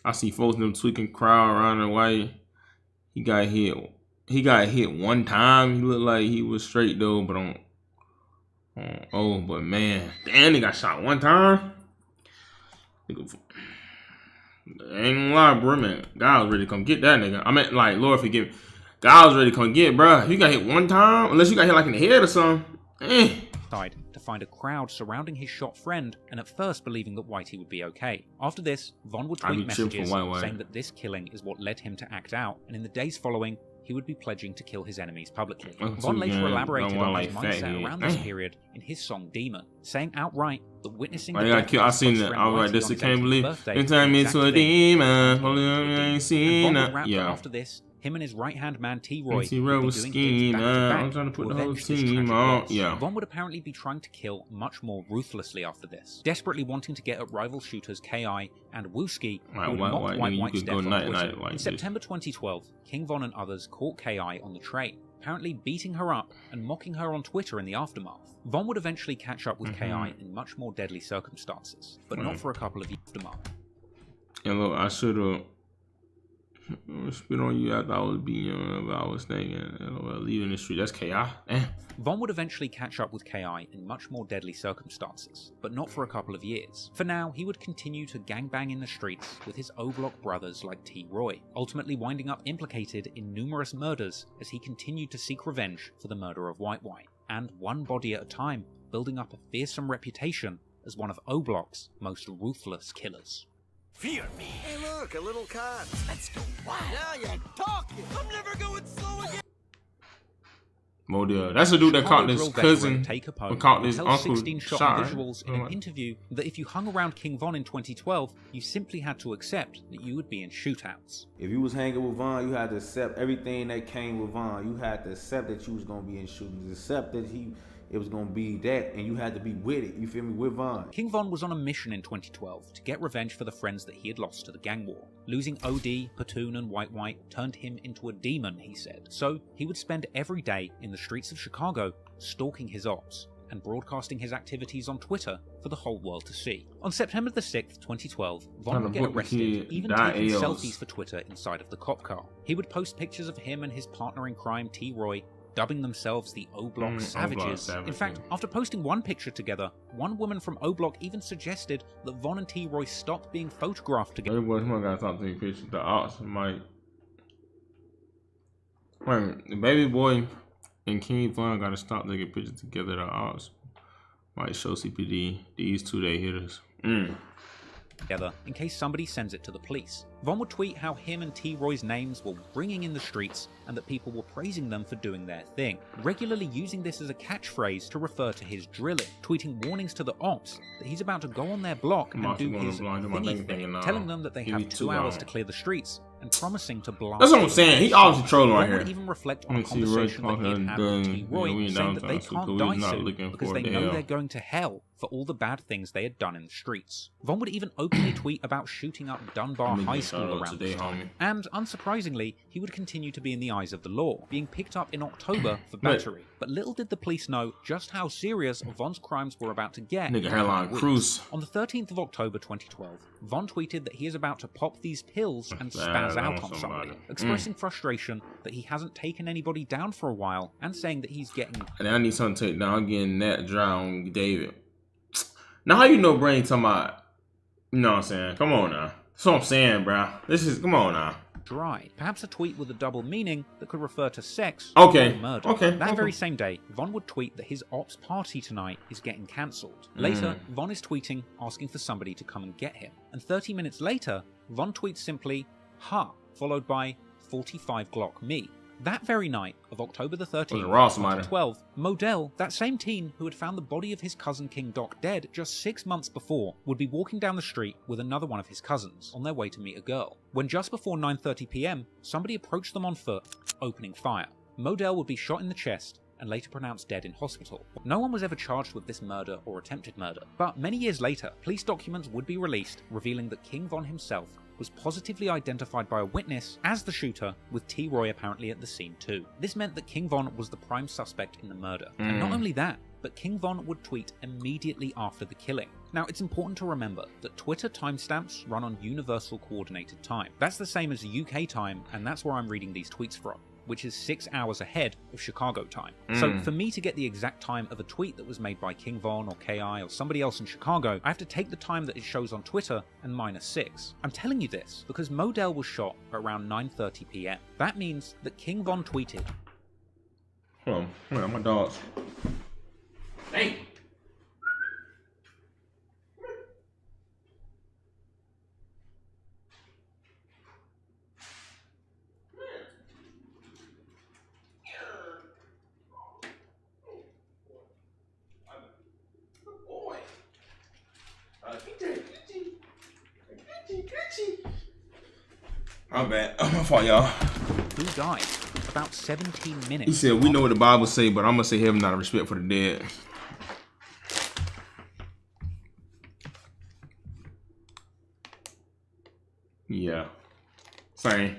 I see folks in them tweaking crowd around the White. He got hit. He got hit one time. He looked like he was straight though, but but man, damn, he got shot one time. Ain't gonna lie, bro, man. God was ready to come get that nigga. I mean, like, Lord forgive me. God was ready to come get, bro. You got hit one time, unless you got hit like in the head or something. To find a crowd surrounding his shot friend, and at first believing that Whitey would be okay. After this, Von would tweet messages saying that this killing is what led him to act out, and in the days following, he would be pledging to kill his enemies publicly. Von later elaborated on his mindset around this period in his song Demon, saying outright that witnessing the death of I seen that. I was like, this I can't believe. You turn me into a demon. I ain't seen that. Yeah. After this, him and his right-hand man T-Roy would be doing gigs back-to-back I'm trying to put the whole team out. Yeah. Von would apparently be trying to kill much more ruthlessly after this, desperately wanting to get at rival shooters Ki and Wooski, who would mock White's death on Twitter. In September 2012, King Von and others caught Ki on the train, apparently beating her up and mocking her on Twitter in the aftermath. Von would eventually catch up with Ki in much more deadly circumstances, but not for a couple of years aftermath. And look, I should have spit on you after I was being young, I was thinking, leaving the street, that's Ki. Von would eventually catch up with Ki in much more deadly circumstances, but not for a couple of years. For now, he would continue to gangbang in the streets with his O-Block brothers like T-Roy, ultimately winding up implicated in numerous murders as he continued to seek revenge for the murder of White, and one body at a time, building up a fearsome reputation as one of O-Block's most ruthless killers. Fear me. Hey, look, a little cot. Let's go wild. Now you're talking. I'm never going slow again. Modell. That's the dude that caught this cousin. Caught this uncle 16 shot shot. visuals in an interview that if you hung around King Von in 2012, you simply had to accept that you would be in shootouts. If you was hanging with Von, you had to accept everything that came with Von. You had to accept that you was gonna be in shootings, accept that it was gonna be that, and you had to be with it. You feel me? With Von. King Von was on a mission in 2012 to get revenge for the friends that he had lost to the gang war. Losing OD, Platoon, and White White turned him into a demon, he said. So he would spend every day in the streets of Chicago stalking his ops and broadcasting his activities on Twitter for the whole world to see. On September the 6th, 2012, Von would get arrested, even taking selfies for Twitter inside of the cop car. He would post pictures of him and his partner in crime, T. Roy, dubbing themselves the O-Block Savages. In fact, after posting one picture together, one woman from O-Block even suggested that Von and T-Roy stop being photographed together. Everybody's gotta stop taking pictures. The ops might. Wait, the baby boy and King Von gotta stop taking pictures together. The ops might show CPD these 2-day hitters. Together in case somebody sends it to the police. Von would tweet how him and T-Roy's names were ringing in the streets and that people were praising them for doing their thing, regularly using this as a catchphrase to refer to his drilling, tweeting warnings to the ops that he's about to go on their block and do his thingy thing, telling them that they have 2 hours to clear the streets and promising to blast. That's what I'm saying. He obviously trolling right here. Would even reflect on a conversation that he had with T-Roy, saying that they can't die soon because they know they're going to hell for all the bad things they had done in the streets. Von would even openly tweet about shooting up Dunbar High School around this time. And unsurprisingly, he would continue to be in the eyes of the law, being picked up in October for battery. But little did the police know just how serious Von's crimes were about to get. Nigga hairline cruise. On the 13th of October 2012, Von tweeted that he is about to pop these pills and spaz out on somebody, expressing frustration that he hasn't taken anybody down for a while and saying that he's getting... And I need something to take down. I'm getting that dry on David. Now, how you know Brain talking about, you know what I'm saying? Come on now. That's what I'm saying, bro. This is, come on now. Dry. Perhaps a tweet with a double meaning that could refer to sex or murder. That very same day, Von would tweet that his ops party tonight is getting cancelled. Later, Von is tweeting asking for somebody to come and get him. And 30 minutes later, Von tweets simply, ha, followed by 45 Glock me. That very night of October the 13th, 2012, Modell, that same teen who had found the body of his cousin King Doc dead just 6 months before, would be walking down the street with another one of his cousins on their way to meet a girl. When just before 9:30 p.m, somebody approached them on foot, opening fire. Modell would be shot in the chest and later pronounced dead in hospital. No one was ever charged with this murder or attempted murder, but many years later, police documents would be released revealing that King Von himself was positively identified by a witness as the shooter, with T-Roy apparently at the scene too. This meant that King Von was the prime suspect in the murder. And not only that, but King Von would tweet immediately after the killing. Now, it's important to remember that Twitter timestamps run on Universal Coordinated Time. That's the same as UK time, and that's where I'm reading these tweets from, which is 6 hours ahead of Chicago time. So for me to get the exact time of a tweet that was made by King Von or KI or somebody else in Chicago, I have to take the time that it shows on Twitter and -6. I'm telling you this because Modell was shot at around 9:30 p.m. That means that King Von tweeted. Hold on, my dogs. Hey. I'm bad. Oh, my fault, y'all. Who died about 17 minutes. He said, we know what the Bible say, but I'm going to say heaven out of respect for the dead. Yeah. Same.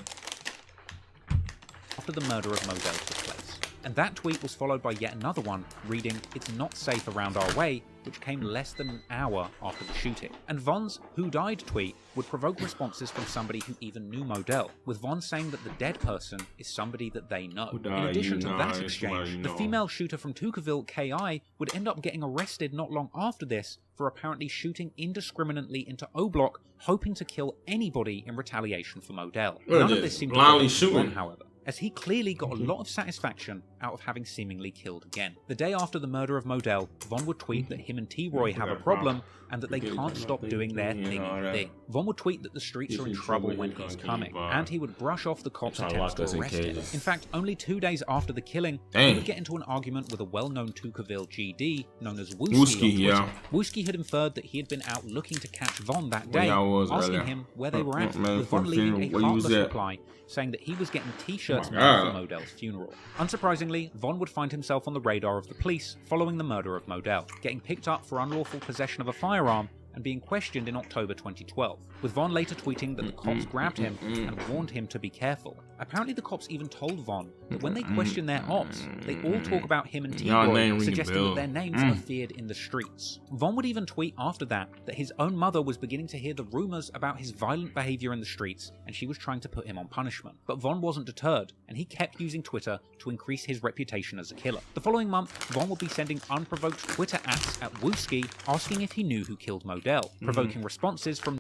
After the murder of Modell took place. And that tweet was followed by yet another one reading, "It's not safe around our way," which came less than an hour after the shooting. And Von's "Who died?" tweet would provoke responses from somebody who even knew Modell, with Von saying that the dead person is somebody that they know. In addition to that exchange, the female shooter from Tukaville, KI, would end up getting arrested not long after this for apparently shooting indiscriminately into O-Block, hoping to kill anybody in retaliation for Modell. None of this seemed to be Von, however, as he clearly got a lot of satisfaction out of having seemingly killed again. The day after the murder of Modell, Von would tweet that him and T-Roy have a problem and that they can't stop doing their thing. Von would tweet that the streets are in trouble when he's coming, and he would brush off the cops' attempts to arrest him. In fact, only 2 days after the killing, he would get into an argument with a well-known Tuckerville GD known as Wooski on Twitter. Wooski had inferred that he had been out looking to catch Von that day, asking him where they were at, with Von leaving a heartless reply saying that he was getting t-shirts made for Modell's funeral. Unsurprisingly, Von would find himself on the radar of the police following the murder of Modell, getting picked up for unlawful possession of a firearm and being questioned in October 2012, with Von later tweeting that the cops grabbed him and warned him to be careful. Apparently the cops even told Von that when they question their ops, they all talk about him and T-Roy, suggesting that their names are feared in the streets. Von would even tweet after that his own mother was beginning to hear the rumours about his violent behaviour in the streets and she was trying to put him on punishment. But Von wasn't deterred, and he kept using Twitter to increase his reputation as a killer. The following month, Von would be sending unprovoked Twitter asks at Wooski asking if he knew who killed Modell, provoking responses from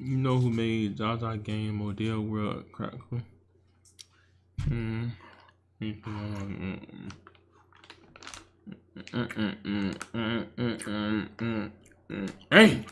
You know who made G00N Modell World Crackle? Hey!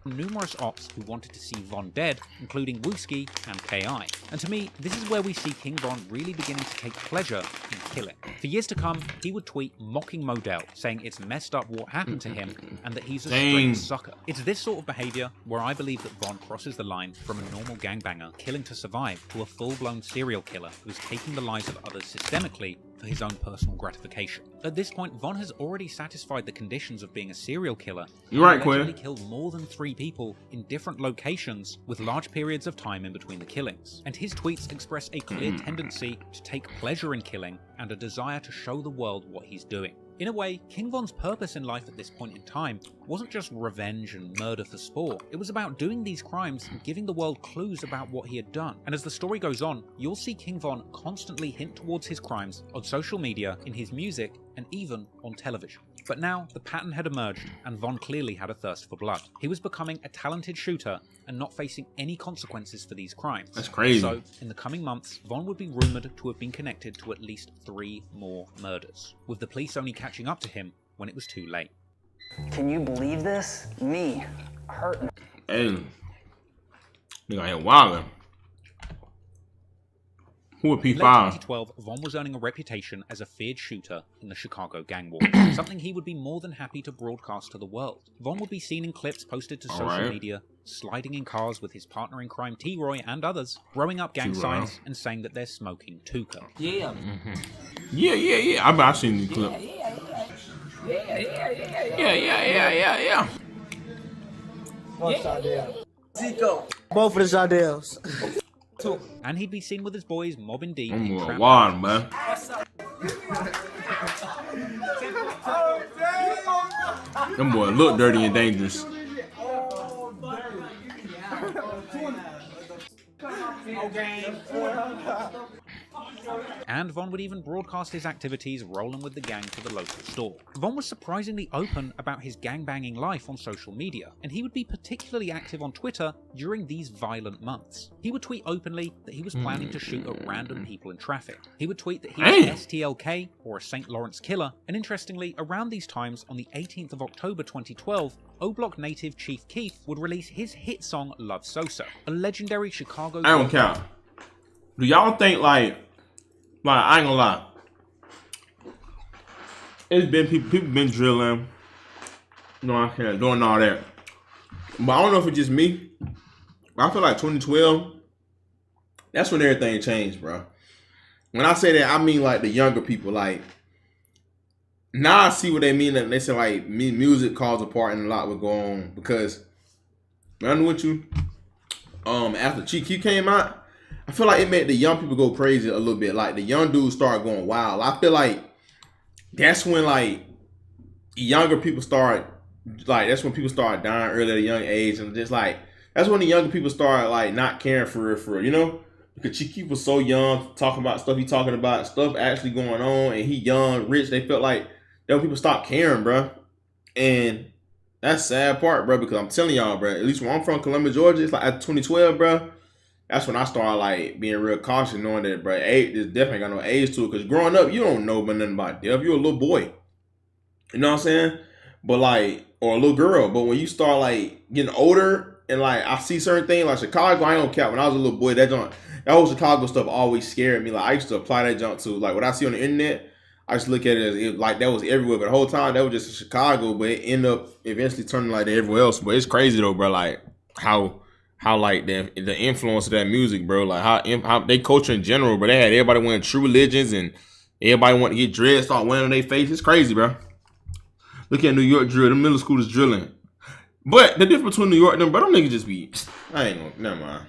Numerous ops who wanted to see Von dead, including Wooski and KI. And to me, this is where we see King Von really beginning to take pleasure in killing. For years to come, he would tweet mocking Modell, saying it's messed up what happened to him and that he's a straight sucker. It's this sort of behaviour where I believe that Von crosses the line from a normal gangbanger killing to survive to a full-blown serial killer who is taking the lives of others systemically for his own personal gratification. At this point, Von has already satisfied the conditions of being a serial killer. You're right, Quinn. He killed more than 3 people in different locations with large periods of time in between the killings. And his tweets express a clear tendency to take pleasure in killing and a desire to show the world what he's doing. In a way, King Von's purpose in life at this point in time wasn't just revenge and murder for sport. It was about doing these crimes and giving the world clues about what he had done. And as the story goes on, you'll see King Von constantly hint towards his crimes on social media, in his music, and even on television. But now, the pattern had emerged, and Von clearly had a thirst for blood. He was becoming a talented shooter and not facing any consequences for these crimes. That's crazy. So, in the coming months, Von would be rumoured to have been connected to at least 3 more murders, with the police only catching up to him when it was too late. Can you believe this? Me, hurting. Hey, nigga ain't wildin'. Who In late 2012, Von was earning a reputation as a feared shooter in the Chicago gang war, something he would be more than happy to broadcast to the world. Von would be seen in clips posted to social media, sliding in cars with his partner in crime T-Roy and others, throwing up gang signs and saying that they're smoking Tuka. Yeah. Yeah. I've seen the clip. Yeah. Zico. Both of the Zardells. And he'd be seen with his boys mobbing deep. I'm wild, man. Them boys look dirty and dangerous. And Von would even broadcast his activities rolling with the gang to the local store. Von was surprisingly open about his gangbanging life on social media, and he would be particularly active on Twitter during these violent months. He would tweet openly that he was planning to shoot at random people in traffic. He would tweet that he was STLK, or a St. Lawrence killer, and interestingly, around these times, on the 18th of October 2012, O-Block native Chief Keef would release his hit song Love Sosa, a legendary Chicago... I don't count. Do y'all think like I ain't gonna lie, it's been people been drilling, you know, doing all that, but I don't know if it's just me, but I feel like 2012, that's when everything changed, bro. When I say that, I mean like the younger people. Like, now I see what they mean, that they say like music caused a part in a lot what go on, because remember with you, after Chief Keef came out, I feel like it made the young people go crazy a little bit. Like, the young dudes started going wild. I feel like that's when, like, younger people start, like, that's when people start dying early at a young age. And just, like, that's when the younger people start, like, not caring for real, you know? Because Chief Keef was so young, talking about stuff he talking about, stuff actually going on, and he young, rich. They felt like young people stopped caring, bro. And that's the sad part, bro, because I'm telling y'all, bro, at least where I'm from, Columbia, Georgia, it's like at 2012, bro. that's when I started like being real cautious, knowing that, bro, there's definitely got no age to it. Because growing up, you don't know nothing about death. You're a little boy. You know what I'm saying? But like, or a little girl. But when you start like getting older and like I see certain things like Chicago, I don't care. When I was a little boy, that whole Chicago stuff always scared me. Like I used to apply that junk to like what I see on the internet. I just look at it as like that was everywhere, but the whole time that was just in Chicago, but it ended up eventually turning like everywhere else. But it's crazy though, bro. Like how like the influence of that music, bro. Like how they culture in general, bro. They had everybody wearing true religions and everybody want to get dressed, start wearing on their face. It's crazy, bro. Look at New York drill. The middle school is drilling. But the difference between New York and them, bro, them niggas just be, I ain't gonna, never mind.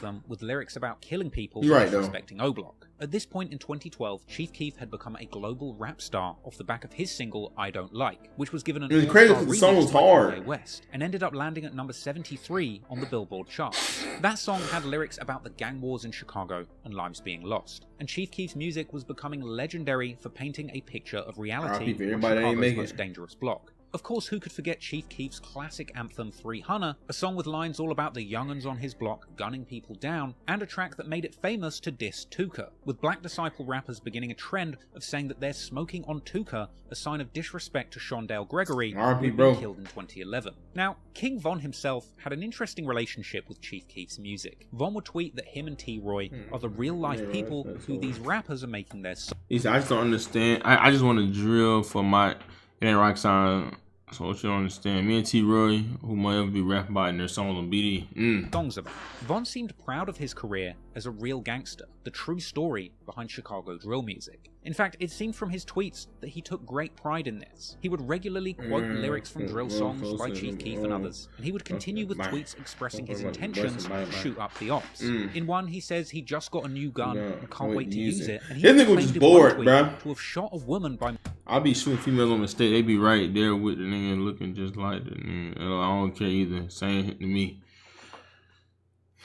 Them with lyrics about killing people for disrespecting O-Block. At this point in 2012, Chief Keef had become a global rap star off the back of his single "I Don't Like," which was given an crazy because the song was hard West and ended up landing at number 73 on the Billboard charts. That song had lyrics about the gang wars in Chicago and lives being lost, and Chief Keef's music was becoming legendary for painting a picture of reality on Chicago's most dangerous block. Of course, who could forget Chief Keef's classic anthem 300, a song with lines all about the young'uns on his block gunning people down, and a track that made it famous to diss Tuka, with Black Disciple rappers beginning a trend of saying that they're smoking on Tuka, a sign of disrespect to Shondale Gregory, who had been killed in 2011. Now, King Von himself had an interesting relationship with Chief Keef's music. Von would tweet that him and T-Roy are the real-life people who these rappers are making their songs. I just don't understand. I just want to drill for my... It ain't rock sign. So what you don't understand, me and T-Roy, who might ever be rapping about in their songs on BD. Songs about. Von seemed proud of his career as a real gangster, the true story behind Chicago drill music. In fact, it seemed from his tweets that he took great pride in this. He would regularly quote lyrics from drill songs by Chief Keef and others, and he would continue with tweets expressing his intentions to shoot up the ops. In one, he says he just got a new gun and can't wait to use it, and he claimed was bored, to have shot a woman by... I'll be shooting females on mistake. They be right there with the nigga looking just like the nigga. I don't care either. Same to me.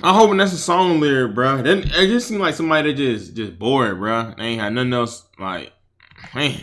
I'm hoping that's a song lyric, bro. It just seems like somebody that just bored, bro. They ain't had nothing else. Like, man.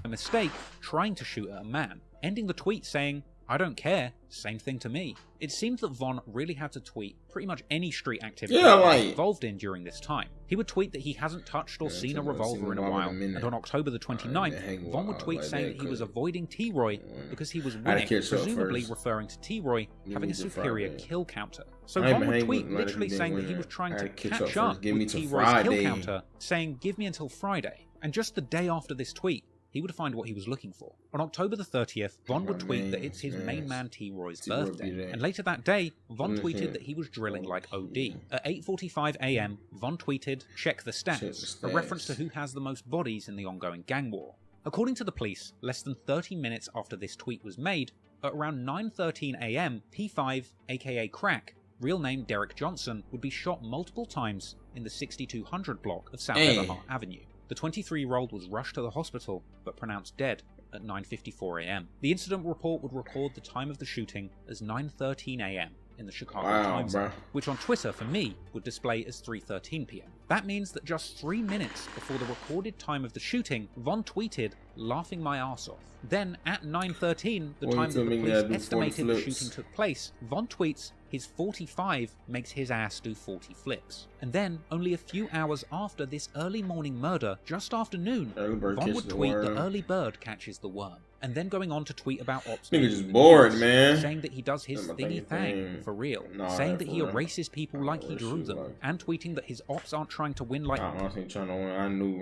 A mistake trying to shoot at a man, ending the tweet saying, "I don't care, same thing to me." It seemed that Von really had to tweet pretty much any street activity he was involved in during this time. He would tweet that he hasn't touched or seen a revolver in a while, and on October the 29th, Von would tweet saying that he was avoiding T-Roy because he was winning, presumably referring to T-Roy having a superior kill counter. So Von would tweet literally saying that he was trying to catch up with T-Roy's kill counter, saying, "Give me until Friday." And just the day after this tweet, he would find what he was looking for. On October the 30th, Von would tweet that it's his main man T-Roy's birthday. And later that day, Von tweeted that he was drilling like OD. At 8:45 AM, Von tweeted, "Check the stats," a reference to who has the most bodies in the ongoing gang war. According to the police, less than 30 minutes after this tweet was made, at around 9:13 AM, P5, aka Crack, real name Derek Johnson, would be shot multiple times in the 6200 block of South Everhart Avenue. The 23-year-old was rushed to the hospital, but pronounced dead at 9:54 AM. The incident report would record the time of the shooting as 9:13 AM in the Chicago time zone, which on Twitter, for me, would display as 3:13 PM. That means that just 3 minutes before the recorded time of the shooting, Von tweeted, "Laughing my ass off." Then, at 9:13, the time that the police estimated the shooting took place, Von tweets, "His 45 makes his ass do 40 flips." And then, only a few hours after this early morning murder, just after noon, Von would tweet the early bird catches the worm. And then going on to tweet about ops. Nigga just bored, man. Saying that he does his thingy thang for real. Saying that he erases people like he drew them. And tweeting that his ops aren't trying to win like... I ain't trying to win. I knew.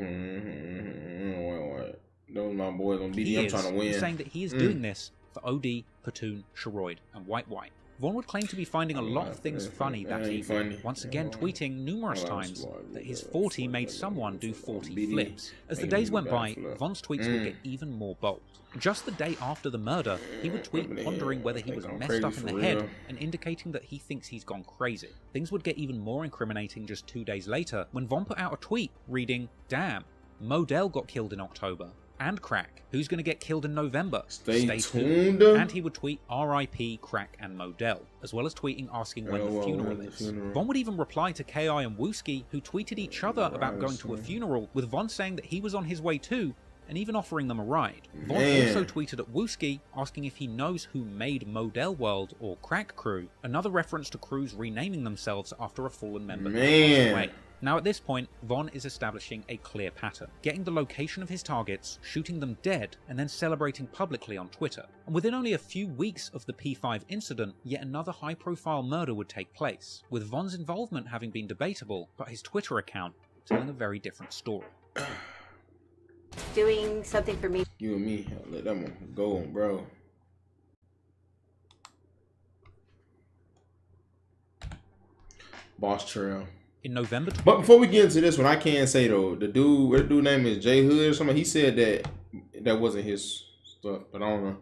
Those my boys on BD. I'm trying to win. Saying that he is doing this for OD, Platoon, Sheroid, and White White. Von would claim to be finding a lot of things funny that evening, once again tweeting numerous times that his 40 made someone do 40 flips. As the days went by, Von's tweets would get even more bold. Just the day after the murder, he would tweet pondering whether he was messed up in the head and indicating that he thinks he's gone crazy. Things would get even more incriminating just 2 days later when Von put out a tweet reading, "Damn, Modell got killed in October. And Crack, who's going to get killed in November? Stay tuned." And he would tweet RIP Crack and Modell, as well as tweeting asking when the funeral is. Von would even reply to KI and Wooski, who tweeted each other about going to a funeral, with Von saying that he was on his way too, and even offering them a ride. Von also tweeted at Wooski asking if he knows who made Model World or Crack Crew, another reference to crews renaming themselves after a fallen member who passed away. Now at this point, Von is establishing a clear pattern, getting the location of his targets, shooting them dead, and then celebrating publicly on Twitter. And within only a few weeks of the P5 incident, yet another high-profile murder would take place, with Von's involvement having been debatable, but his Twitter account telling a very different story. Doing something for me. You and me, let that one go on, bro. Boss Trail. In November. But before we get into this one, I can say though, the dude name is J Hood or something. He said that wasn't his stuff, but I don't know.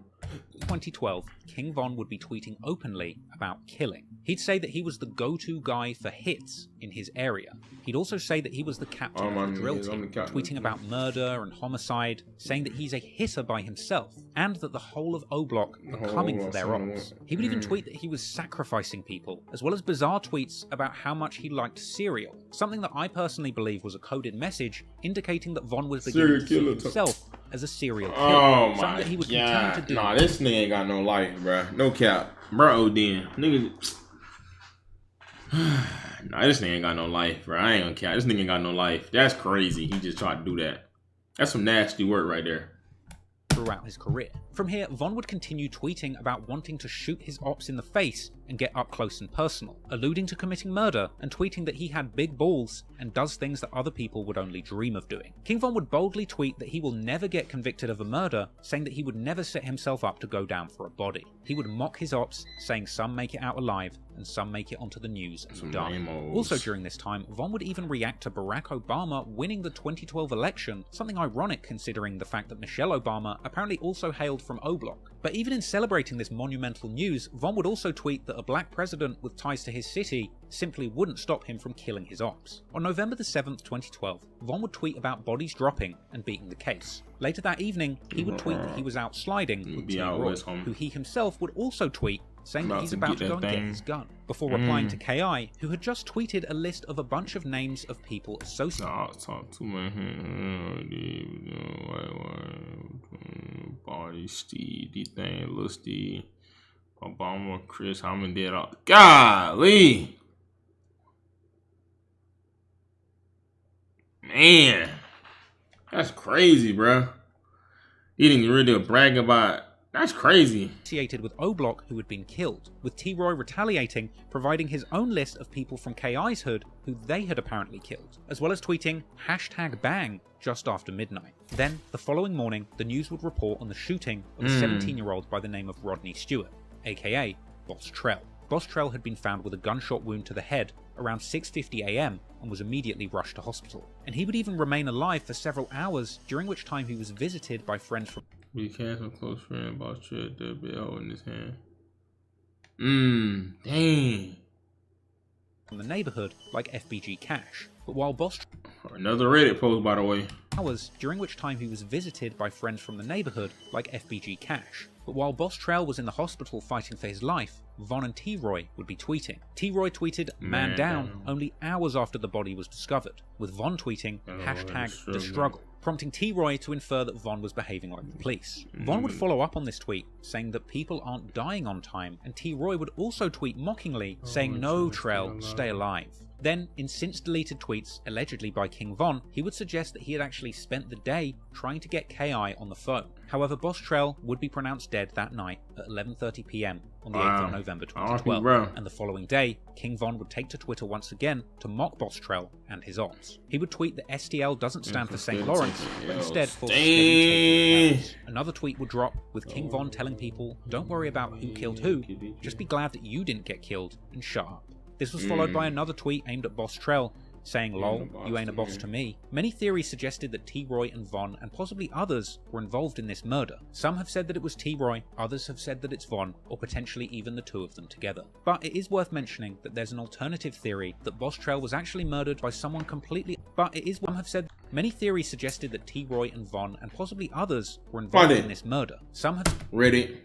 2012, King Von would be tweeting openly about killing. He'd say that he was the go-to guy for hits in his area. He'd also say that he was the captain of the drill team, tweeting about murder and homicide, saying that he's a hitter by himself, and that the whole of O-Block were coming for their ops. He would even tweet that he was sacrificing people, as well as bizarre tweets about how much he liked cereal, something that I personally believe was a coded message indicating that Von was beginning to see himself as a serial killer. Oh my something that he would continue to do. Nah, this nigga ain't got no life, bro. No cap. Bro, then. Nigga. Nah, this nigga ain't got no life, bro. I ain't gonna cap. This nigga ain't got no life. That's crazy. He just tried to do that. That's some nasty work right there. Throughout his career. From here, Von would continue tweeting about wanting to shoot his ops in the face and get up close and personal, alluding to committing murder and tweeting that he had big balls and does things that other people would only dream of doing. King Von would boldly tweet that he will never get convicted of a murder, saying that he would never set himself up to go down for a body. He would mock his ops, saying some make it out alive and some make it onto the news and die. Also during this time, Von would even react to Barack Obama winning the 2012 election, something ironic considering the fact that Michelle Obama apparently also hailed from O-Block. But even in celebrating this monumental news, Von would also tweet that a black president with ties to his city simply wouldn't stop him from killing his ops. On November the 7th, 2012, Von would tweet about bodies dropping and beating the case. Later that evening, he would tweet that he was out sliding with T-Roy, who he himself would also tweet saying that he's about to go and get his gun, before replying to KI, who had just tweeted a list of a bunch of names of people associated. Body, Steve, D-Thing, Lil Steve, Obama, Chris, how many did all? Golly! Man, that's crazy, bro. He didn't really brag about. That's crazy. Associated with O-Block who had been killed, with T-Roy retaliating, providing his own list of people from KI's hood who they had apparently killed, as well as tweeting #bang just after midnight. Then, the following morning, the news would report on the shooting of a 17-year-old by the name of Rodney Stewart, aka Boss Trell. Boss Trell had been found with a gunshot wound to the head around 6:50 AM and was immediately rushed to hospital. And he would even remain alive for several hours, during which time he was visited by friends from We can't some close friend Boss Trell that be holding his hand. Dang. From the neighborhood like FBG Cash. But while Boss Another Reddit post, by the way. Hours, during which time he was visited by friends from the neighborhood like FBG Cash. But while Boss Trell was in the hospital fighting for his life, Von and T-Roy would be tweeting. T-Roy tweeted "Man down" only hours after the body was discovered, with Von tweeting #the struggle, prompting T-Roy to infer that Von was behaving like the police. Von would follow up on this tweet, saying that people aren't dying on time, and T-Roy would also tweet mockingly, saying "No, Trell, stay alive." Then, in since-deleted tweets, allegedly by King Von, he would suggest that he had actually spent the day trying to get KI on the phone. However, Boss Trell would be pronounced dead that night at 11:30 PM on the 8th of November 2012, and the following day, King Von would take to Twitter once again to mock Boss Trell and his ops. He would tweet that STL doesn't stand for St. Lawrence, but instead for Steady. Another tweet would drop, with King Von telling people, "Don't worry about who killed who, just be glad that you didn't get killed and shut up." This was followed by another tweet aimed at Boss Trell, saying "Lol, you ain't a boss to me." Many theories suggested that T-Roy and Von, and possibly others, were involved in this murder. Some have said that it was T-Roy, others have said that it's Von, or potentially even the two of them together. But it is worth mentioning that there's an alternative theory that Boss Trell was actually murdered by someone completely. Many theories suggested that T-Roy and Von, and possibly others, were involved in this murder. Some have Reddit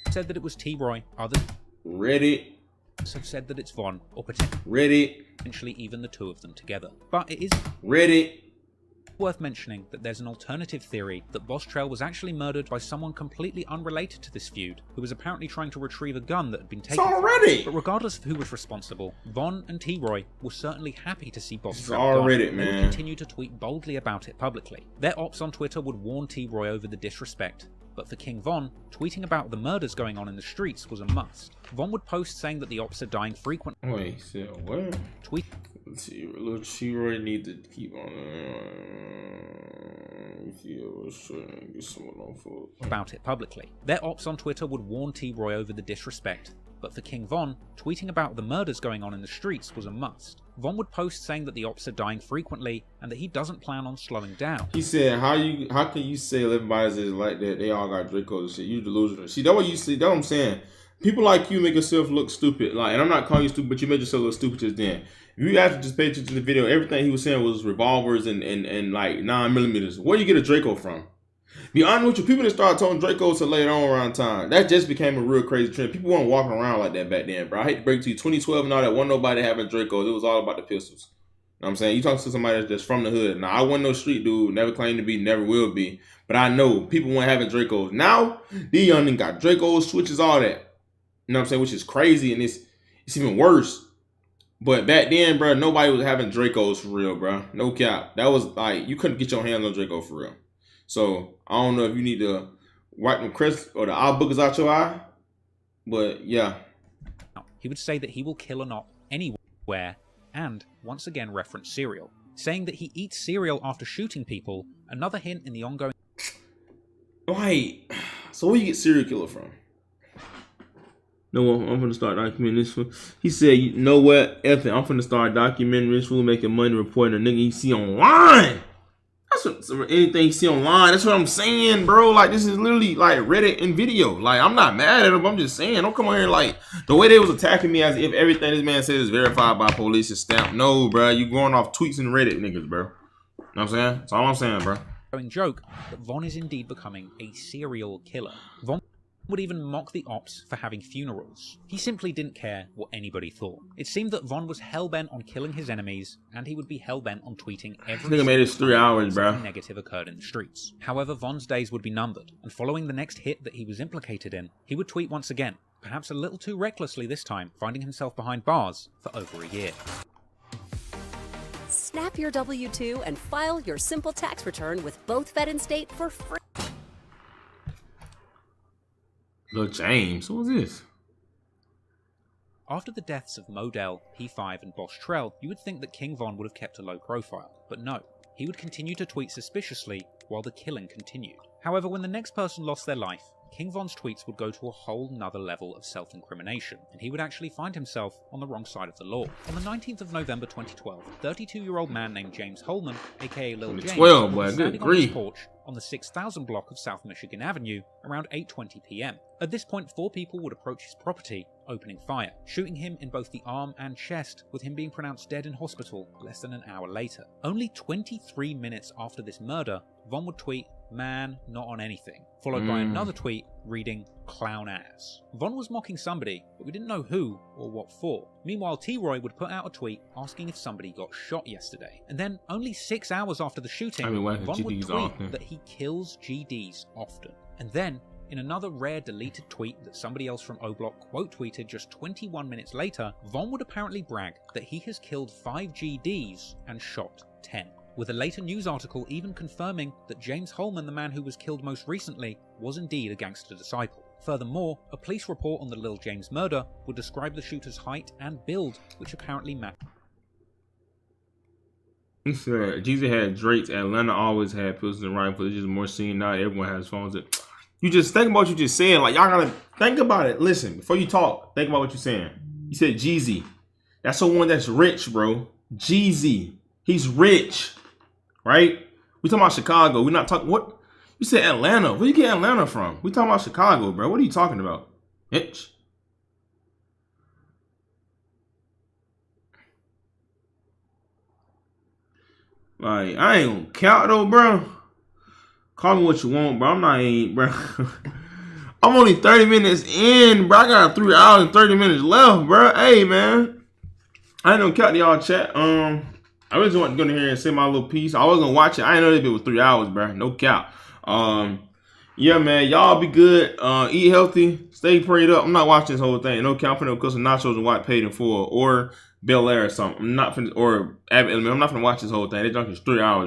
said that it was T-Roy, others have said that it's Von, or potentially even the two of them together. But it is Worth mentioning that there's an alternative theory that Boss Trail was actually murdered by someone completely unrelated to this feud, who was apparently trying to retrieve a gun that had been taken from him. But regardless of who was responsible, Von and T-Roy were certainly happy to see Boss Trail gone. They would continue to tweet boldly about it publicly. Their ops on Twitter would warn T-Roy over the disrespect, but for King Von, tweeting about the murders going on in the streets was a must. Von would post saying that the ops are dying frequently. Wait, so what? Tweet. Let's see, little T-Roy need to keep on. About it publicly. Their ops on Twitter would warn T-Roy over the disrespect, but for King Von, tweeting about the murders going on in the streets was a must. Von would post saying that the ops are dying frequently and that he doesn't plan on slowing down. He said, how can you say everybody's is like that? They all got Dracos and shit. You delusional. See, that's what you see. That's what I'm saying. People like you make yourself look stupid. Like, and I'm not calling you stupid, but you made yourself look stupid just then. If you have to just pay attention to the video, everything he was saying was revolvers and like 9mm. Where do you get a Draco from? Be honest with you, people that started telling Dracos to later on around time, that just became a real crazy trend. People weren't walking around like that back then, bro. I hate to break it to you, 2012 and all that, wasn't nobody having Dracos. It was all about the pistols. You know what I'm saying? You talk to somebody that's from the hood. Now, I wasn't no street dude, never claimed to be, never will be. But I know people weren't having Dracos. Now, these young niggas got Dracos, switches, all that. You know what I'm saying? Which is crazy, and it's even worse. But back then, bro, nobody was having Dracos for real, bro. No cap. That was like, you couldn't get your hands on Draco for real. So, I don't know if you need to wipe them crisp or the eye boogers out your eye. But, yeah. He would say that he will kill an op anywhere and, once again, reference cereal. Saying that he eats cereal after shooting people, another hint in the ongoing... Wait, so where you get serial killer from? No, I'm gonna start documenting this one. He said, you know what, F it, I'm gonna start documenting this fool making money reporting a nigga you see online. That's what, anything you see online, that's what I'm saying, bro. Like, this is literally like Reddit and video. Like, I'm not mad at him, I'm just saying, don't come on here like, the way they was attacking me as if everything this man said is verified by police is stamped. No, bro, you going off tweets and Reddit niggas, bro. You know what I'm saying? That's all I'm saying, bro. Joke that Von is indeed becoming a serial killer. Von would even mock the ops for having funerals. He simply didn't care what anybody thought. It seemed that Von was hellbent on killing his enemies, and he would be hellbent on tweeting every nigga made it 3 hours, bro. Negative occurred in the streets. However, Von's days would be numbered, and following the next hit that he was implicated in, he would tweet once again, perhaps a little too recklessly this time, finding himself behind bars for over a year. Snap your W-2 and file your simple tax return with both Fed and State for free. Look, James, what was this? After the deaths of Modell, P5, and Boss Trell, you would think that King Von would have kept a low profile, but no. He would continue to tweet suspiciously while the killing continued. However, when the next person lost their life, King Von's tweets would go to a whole nother level of self-incrimination, and he would actually find himself on the wrong side of the law. On the 19th of November 2012, a 32-year-old man named James Holman, aka Lil James, was standing on his porch on the 6000 block of South Michigan Avenue around 8:20 p.m. At this point, 4 people would approach his property, opening fire, shooting him in both the arm and chest, with him being pronounced dead in hospital less than an hour later. Only 23 minutes after this murder, Von would tweet, "Man, not on anything," followed by another tweet reading, "Clown ass." Von was mocking somebody, but we didn't know who or what for. Meanwhile, T-Roy would put out a tweet asking if somebody got shot yesterday. And then, only 6 hours after the shooting, Von would tweet that he kills GDs often. And then, in another rare deleted tweet that somebody else from O-Block quote tweeted just 21 minutes later, Von would apparently brag that he has killed 5 GDs and shot 10. With a later news article even confirming that James Holman, the man who was killed most recently, was indeed a gangster disciple. Furthermore, a police report on the Lil James murder would describe the shooter's height and build, which apparently matched. He said, Jesus had Drakes, Atlanta always had pistols and rifles, it's just more seen now, everyone has phones. You just think about what you just said, like y'all gotta think about it. Listen, before you talk, think about what you're saying. You said Jeezy. That's the one that's rich, bro. Jeezy. He's rich. Right? We talking about Chicago. We're not talking, what? You said Atlanta. Where you get Atlanta from? We talking about Chicago, bro. What are you talking about? Bitch. Like, I ain't gonna count though, bro. Call me what you want, bro. I'm not ain't, bro. I'm only 30 minutes in, bro. I got 3 hours and 30 minutes left, bro. Hey, man. I ain't gonna count y'all chat. I I really just want to go in here and say my little piece. I was gonna watch it. I didn't know that it was 3 hours, bro. No cap. Yeah, man. Y'all be good. Eat healthy. Stay prayed up. I'm not watching this whole thing. No cap. I'm finna cook some nachos and watch Paid in Full or Bel Air or something. I'm not finna watch this whole thing. That junk is 3 hours.